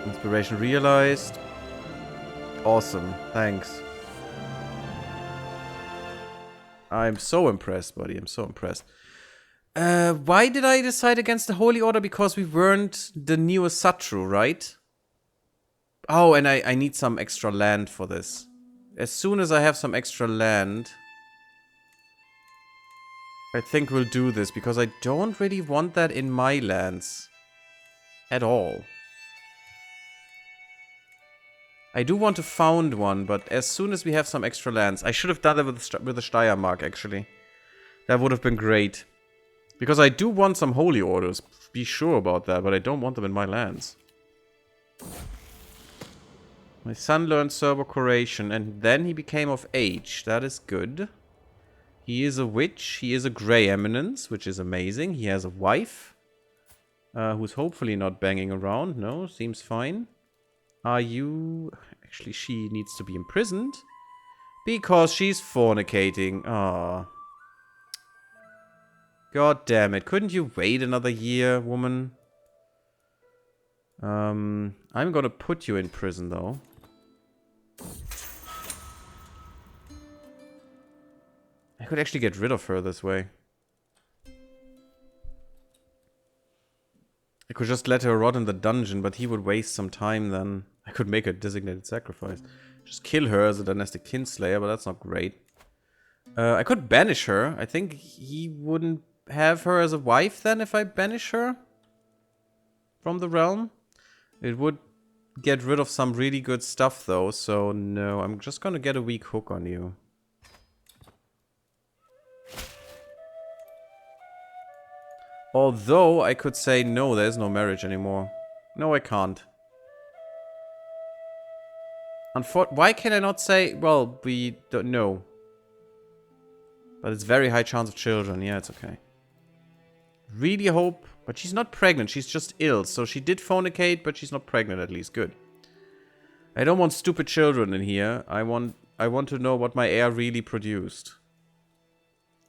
Inspiration realized. Awesome, thanks. I'm so impressed, buddy. I'm so impressed. Why did I decide against the Holy Order? Because we weren't the newest Satru, right? Oh, and I need some extra land for this. As soon as I have some extra land, I think we'll do this, because I don't really want that in my lands. At all. I do want to found one, but as soon as we have some extra lands... I should have done that with the Steiermark, actually. That would have been great. Because I do want some holy orders. Be sure about that, but I don't want them in my lands. My son learned Serbo-Croatian, and then he became of age. That is good. He is a witch. He is a Grey Eminence, which is amazing. He has a wife. Who's hopefully not banging around. No, seems fine. Are you... Actually, she needs to be imprisoned. Because she's fornicating. Ah. God damn it. Couldn't you wait another year, woman? I'm gonna put you in prison, though. I could actually get rid of her this way. I could just let her rot in the dungeon, but he would waste some time then. I could make a designated sacrifice. Just kill her as a dynastic kinslayer, but that's not great. I could banish her. I think he wouldn't have her as a wife then if I banish her from the realm. It would get rid of some really good stuff though, so no, I'm just gonna get a weak hook on you. Although I could say no, there's no marriage anymore. No, I can't. Why can I not say, well, we don't know. But it's very high chance of children. Yeah, it's okay. Really hope, but she's not pregnant, she's just ill. So she did fornicate, but she's not pregnant at least. Good. I don't want stupid children in here. I want to know what my heir really produced.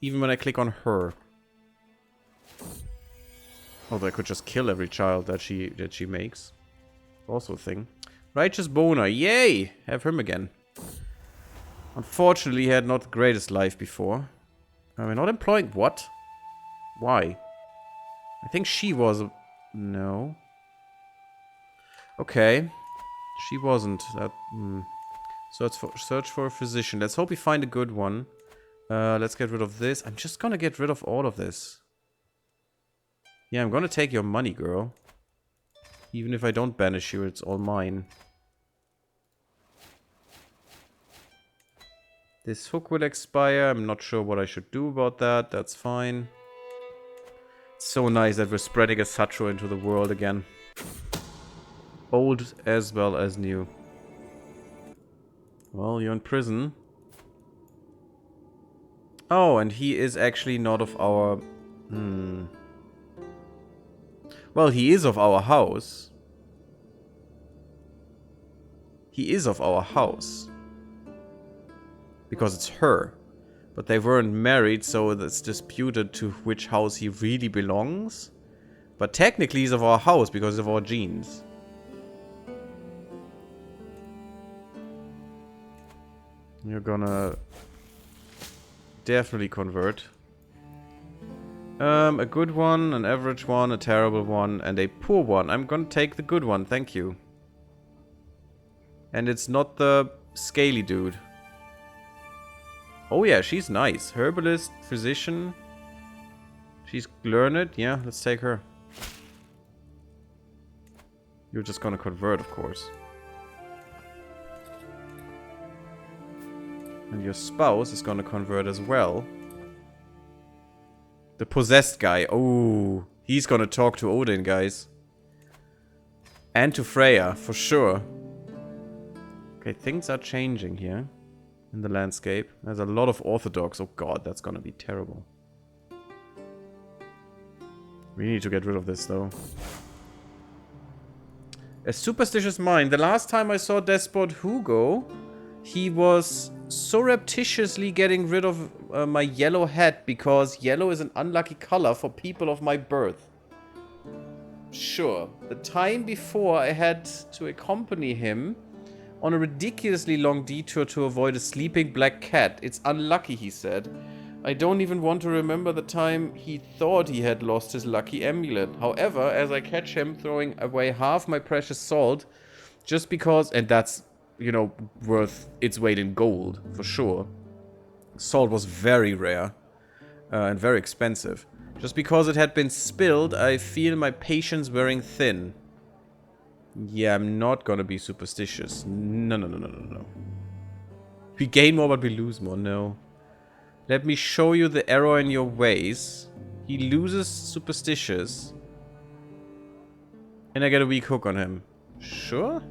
Even when I click on her. Although I could just kill every child that she makes. Also a thing. Righteous Boner, yay! Have him again. Unfortunately, he had not the greatest life before. Are we not employing... What? Why? I think she was... No. Okay. She wasn't. That... Search for a physician. Let's hope we find a good one. Let's get rid of this. I'm just gonna get rid of all of this. Yeah, I'm gonna take your money, girl. Even if I don't banish you, it's all mine. This hook will expire. I'm not sure what I should do about that. That's fine. It's so nice that we're spreading a Satro into the world again. Old as well as new. Well, you're in prison. Oh, and he is actually not of our... Well, he is of our house. He is of our house. Because it's her. But they weren't married, so it's disputed to which house he really belongs. But technically he's of our house because of our genes. You're gonna definitely convert. A good one, an average one, a terrible one, and a poor one. I'm gonna take the good one, thank you. And it's not the scaly dude. Oh yeah, she's nice. Herbalist, physician. She's learned. Yeah, let's take her. You're just gonna convert, of course. And your spouse is gonna convert as well. The possessed guy. Oh, he's gonna talk to Odin, guys. And to Freya, for sure. Okay, things are changing here in the landscape. There's a lot of Orthodox. Oh god, that's gonna be terrible. We need to get rid of this, though. A superstitious mind. The last time I saw Despot Hugo, he was surreptitiously getting rid of my yellow hat because yellow is an unlucky color for people of my birth. Sure. The time before I had to accompany him on a ridiculously long detour to avoid a sleeping black cat. It's unlucky, he said. I don't even want to remember the time he thought he had lost his lucky amulet. However, as I catch him throwing away half my precious salt, just because, and that's, you know, worth its weight in gold, for sure. Salt was very rare and very expensive. Just because it had been spilled, I feel my patience wearing thin. Yeah, I'm not gonna be superstitious. No, no, no, no, no, no. We gain more, but we lose more. No. Let me show you the error in your ways. He loses superstitious. And I get a weak hook on him. Sure?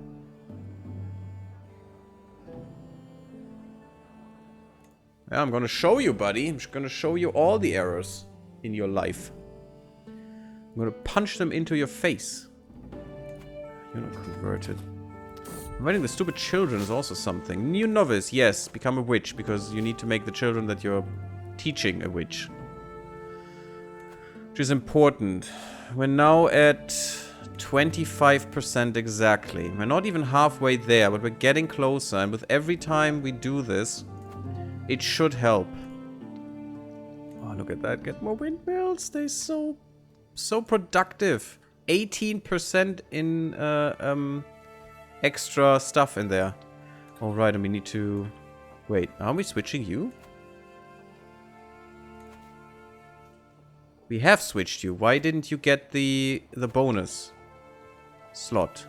Yeah, I'm gonna show you, buddy. I'm just gonna show you all the errors in your life. I'm gonna punch them into your face. You're not converted. Inviting the stupid children is also something. New novice, yes. Become a witch, because you need to make the children that you're teaching a witch. Which is important. We're now at 25% exactly. We're not even halfway there, but we're getting closer. And with every time we do this, it should help. Oh, look at that. Get more windmills. They're so productive. 18% in extra stuff in there. Alright, and we need to... Wait, are we switching you? We have switched you. Why didn't you get the bonus slot?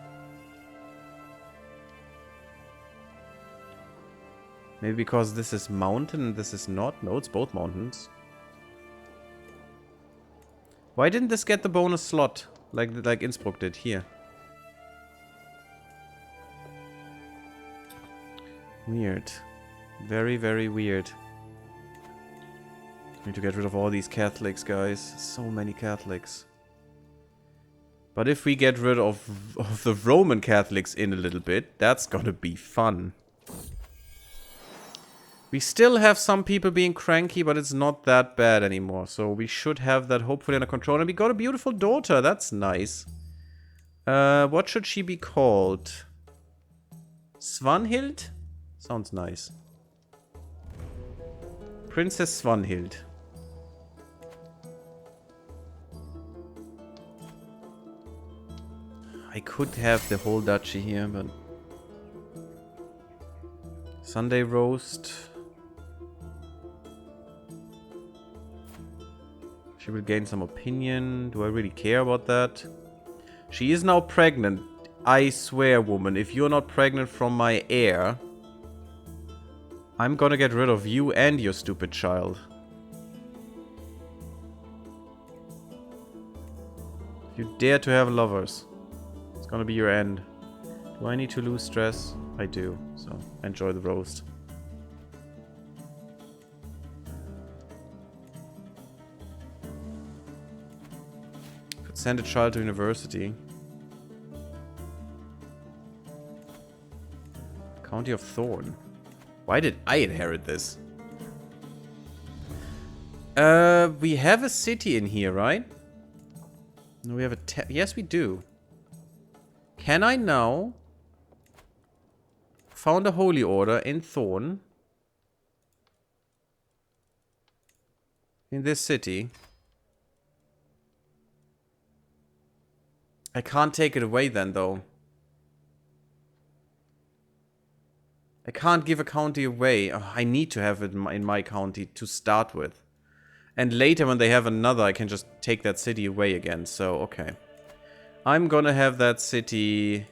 Maybe because this is mountain and this is not? No, it's both mountains. Why didn't this get the bonus slot? Like Innsbruck did here. Weird. Very, very weird. Need to get rid of all these Catholics, guys. So many Catholics. But if we get rid of the Roman Catholics in a little bit, that's gonna be fun. We still have some people being cranky, but it's not that bad anymore. So we should have that hopefully under control. And we got a beautiful daughter. That's nice. What should she be called? Svanhild? Sounds nice. Princess Svanhild. I could have the whole duchy here, but... Sunday roast. She will gain some opinion. Do I really care about that? She is now pregnant. I swear, woman, if you're not pregnant from my heir, I'm gonna get rid of you and your stupid child. If you dare to have lovers, it's gonna be your end. Do I need to lose stress? I do, so enjoy the roast. Could send a child to university. County of Thorn. Why did I inherit this? We have a city in here, right? No, we have a... Yes, we do. Can I now found a holy order in Thorn in this city. I can't take it away then, though. I can't give a county away. Oh, I need to have it in my county to start with. And later when they have another, I can just take that city away again. So, okay. I'm gonna have that city...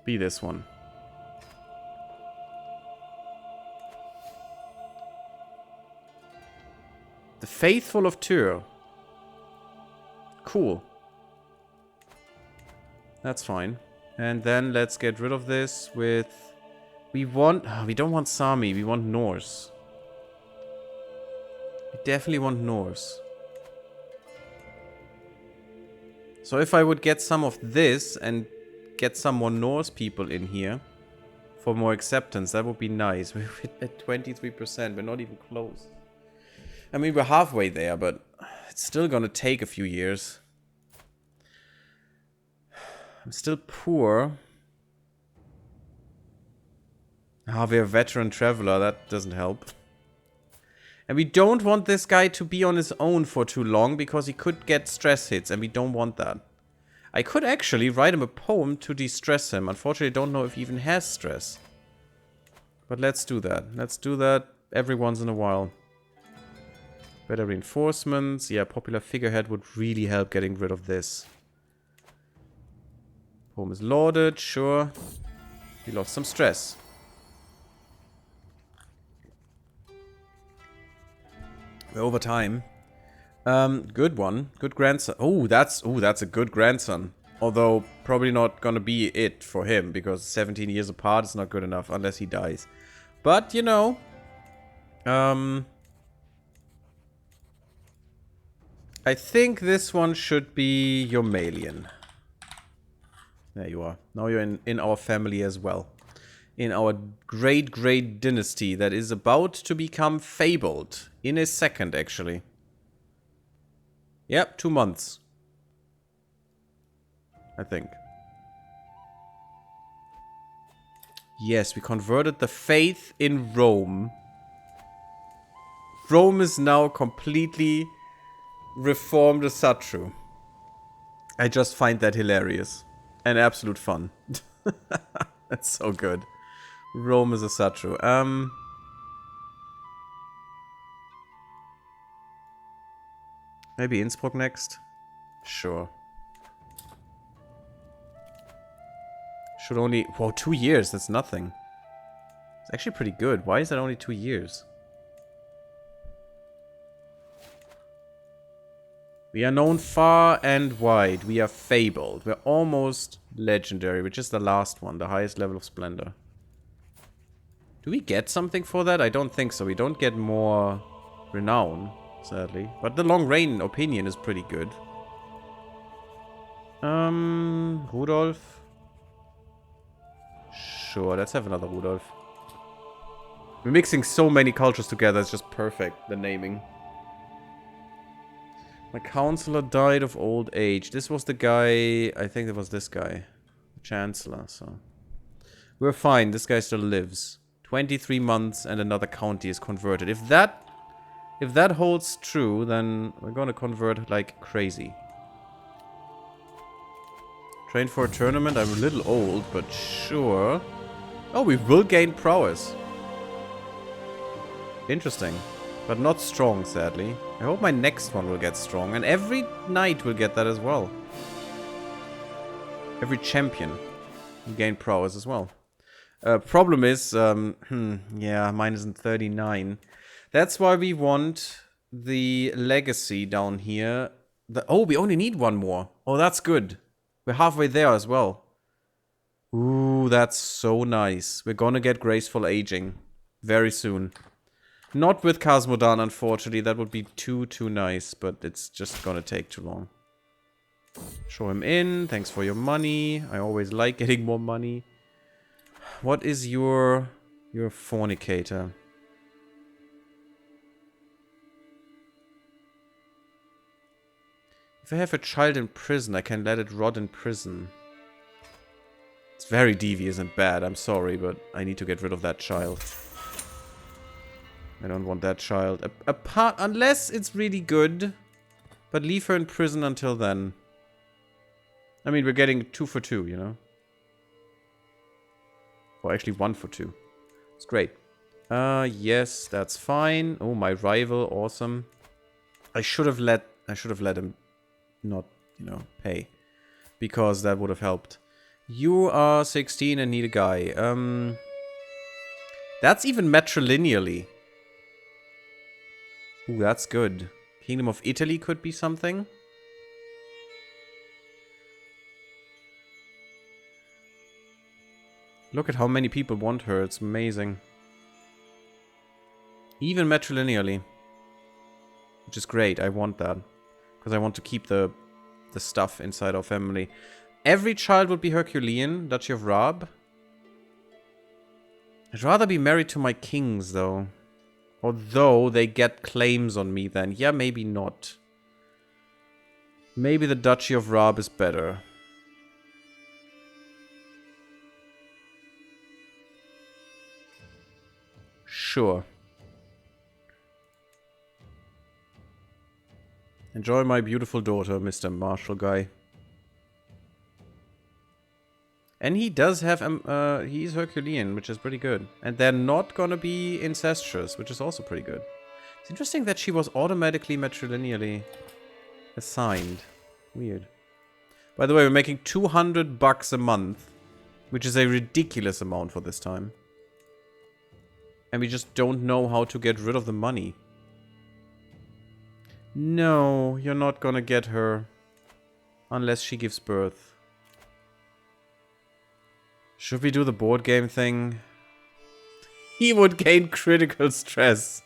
be this one. The Faithful of Tyr. Cool. That's fine. And then let's get rid of this with... we don't want Sami, we want Norse. We definitely want Norse. So if I would get some of this and get some more Norse people in here for more acceptance, that would be nice. We're at 23%, we're not even close. I mean, we're halfway there, but it's still gonna take a few years. I'm still poor. Ah, we're a veteran traveler, that doesn't help. And we don't want this guy to be on his own for too long, because he could get stress hits, and we don't want that. I could actually write him a poem to de-stress him. Unfortunately, I don't know if he even has stress. But let's do that. Let's do that every once in a while. Better reinforcements. Yeah, popular figurehead would really help getting rid of this. Poem is lauded, sure. He lost some stress. We're over time. Good one. Good grandson. Oh, that's a good grandson. Although, probably not gonna be it for him, because 17 years apart is not good enough, unless he dies. But, you know... I think this one should be your Malian. There you are. Now you're in our family as well. In our great dynasty that is about to become fabled. In a second, actually. Yep, 2 months. I think. Yes, we converted the faith in Rome. Rome is now completely reformed as Satru. I just find that hilarious. And absolute fun. That's so good. Rome is a Satru. Maybe Innsbruck next? Sure. Should only... whoa, 2 years, that's nothing. It's actually pretty good. Why is that only 2 years? We are known far and wide. We are fabled. We're almost legendary, which is the last one. The highest level of splendor. Do we get something for that? I don't think so. We don't get more renown, sadly. But the long reign opinion is pretty good. Rudolf. Sure, let's have another Rudolf. We're mixing so many cultures together, it's just perfect, the naming. My counselor died of old age. This was the guy, I think it was this guy. The chancellor, so. We're fine, this guy still lives. 23 months and another county is converted. If that holds true, then we're gonna convert like crazy. Train for a tournament, I'm a little old, but sure. Oh, we will gain prowess. Interesting. But not strong, sadly. I hope my next one will get strong. And every knight will get that as well. Every champion will gain prowess as well. Problem is, yeah, mine isn't 39. That's why we want the legacy down here. Oh, we only need one more. Oh, that's good. We're halfway there as well. Ooh, that's so nice. We're gonna get graceful aging very soon. Not with Cosmodan, unfortunately. That would be too nice, but it's just gonna take too long. Show him in. Thanks for your money. I always like getting more money. What is your fornicator? If I have a child in prison, I can let it rot in prison. It's It's very devious and bad. I'm sorry, but I need to get rid of that child. I don't want that child. Apart, unless it's really good. But leave her in prison until then. I mean, we're getting 2 for 2, you know? Or actually 1 for 2. It's great. Yes, that's fine. Oh, my rival, awesome. I should have let him not, you know, pay. Because that would have helped. You are 16 and need a guy. That's even matrilineally. Ooh, that's good. Kingdom of Italy could be something. Look at how many people want her. It's amazing. Even matrilineally. Which is great. I want that. Because I want to keep the stuff inside our family. Every child would be Herculean. Duchy of Rab. I'd rather be married to my kings, though. Although they get claims on me then. Yeah, maybe not. Maybe the Duchy of Rab is better. Sure. Enjoy my beautiful daughter, Mr. Marshall guy. And he does have, he's Herculean, which is pretty good. And they're not gonna be incestuous, which is also pretty good. It's interesting that she was automatically matrilineally assigned. Weird. By the way, we're making $200 a month, which is a ridiculous amount for this time. And we just don't know how to get rid of the money. No, you're not gonna get her. Unless she gives birth. Should we do the board game thing? He would gain critical stress.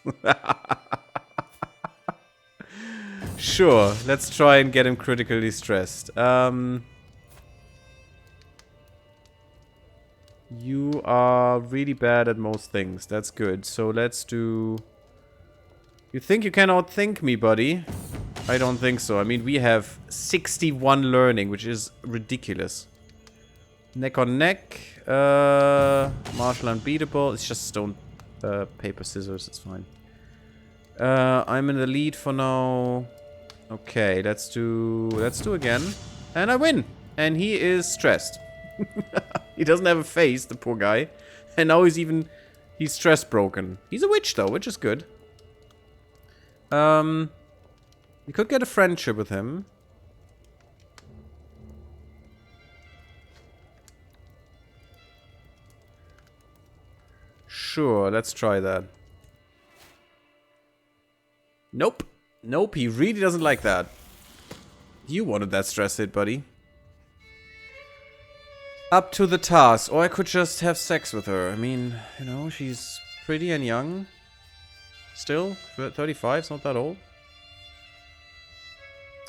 Sure, let's try and get him critically stressed. You are really bad at most things. That's good. So let's do... You think you can outthink me, buddy? I don't think so. I mean, we have 61 learning, which is ridiculous. Neck on neck. Martial unbeatable. It's just stone, paper, scissors. It's fine. I'm in the lead for now. Okay, let's do again. And I win. And he is stressed. He doesn't have a face, the poor guy. And now he's stress broken. He's a witch though, which is good. We could get a friendship with him. Sure, let's try that. Nope. Nope, he really doesn't like that. You wanted that stress hit, buddy. Up to the task. Or I could just have sex with her. I mean, you know, she's pretty and young. Still, 35, it's not that old.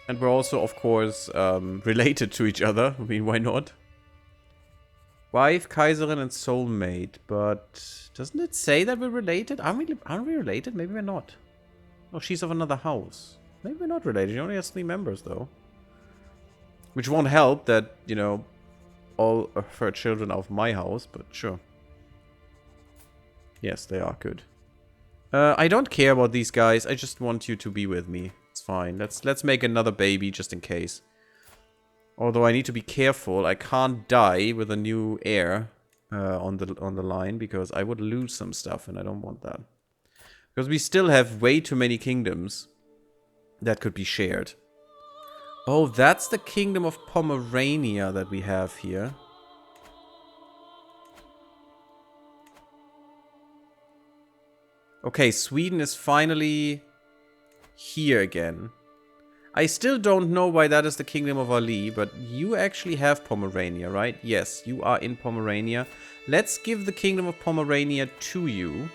And we're also, of course, related to each other. I mean, why not? Wife, Kaiserin, and soulmate. But doesn't it say that we're related? Aren't we related? Maybe we're not. Oh, she's of another house. Maybe we're not related. She only has 3 members, though. Which won't help that, you know, all of her children are of my house, but sure. Yes, they are good. I don't care about these guys. I just want you to be with me. It's fine. Let's make another baby just in case. Although I need to be careful. I can't die with a new heir on the line because I would lose some stuff and I don't want that. Because we still have way too many kingdoms that could be shared. Oh, that's the kingdom of Pomerania that we have here. Okay, Sweden is finally here again. I still don't know why that is the kingdom of Ali, but you actually have Pomerania, right? Yes, you are in Pomerania. Let's give the kingdom of Pomerania to you.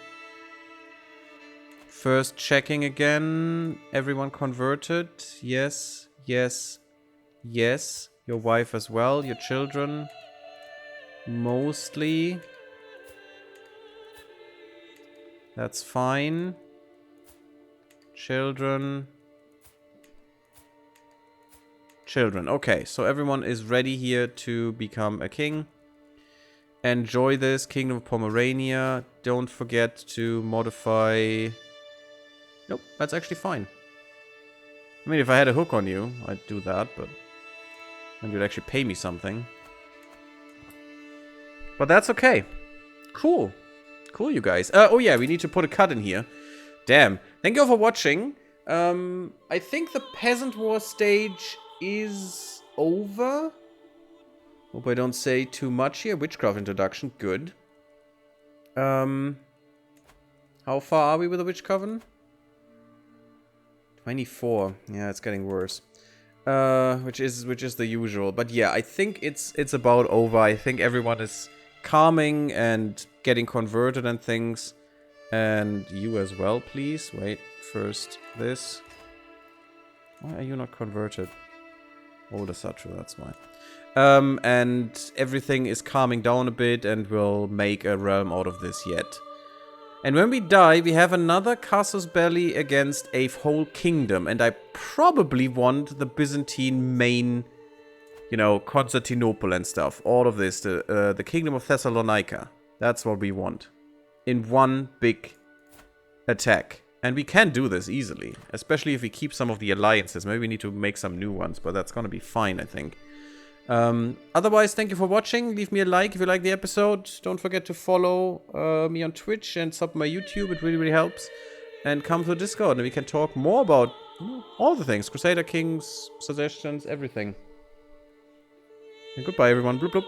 First checking again. Everyone converted. Yes, yes, yes. Your wife as well. Your children. Mostly. That's fine. Children. Children. Okay, so everyone is ready here to become a king. Enjoy this. Kingdom of Pomerania. Don't forget to modify... Nope, that's actually fine. I mean, if I had a hook on you, I'd do that, but... then you'd actually pay me something. But that's okay. Cool. Cool, you guys. Oh yeah, we need to put a cut in here. Damn. Thank you all for watching. I think the Peasant War stage is over. Hope I don't say too much here. Witchcraft introduction. Good. How far are we with the Witch Coven? 24. Yeah, it's getting worse. Which is the usual. But yeah, I think it's about over. I think everyone is calming and getting converted and things. And you as well, please. Wait, first this. Why are you not converted? Older Satru, that's why. And everything is calming down a bit and we'll make a realm out of this yet. And when we die, we have another Casus Belli against a whole kingdom. And I probably want the Byzantine main, you know, Constantinople and stuff. All of this, the Kingdom of Thessalonica. That's what we want. In one big attack. And we can do this easily. Especially if we keep some of the alliances. Maybe we need to make some new ones. But that's gonna be fine, I think. Otherwise, thank you for watching. Leave me a like if you like the episode. Don't forget to follow me on Twitch and sub my YouTube. It really, really helps. And come to the Discord and we can talk more about all the things. Crusader Kings, suggestions, everything. And goodbye, everyone. Bloop, bloop.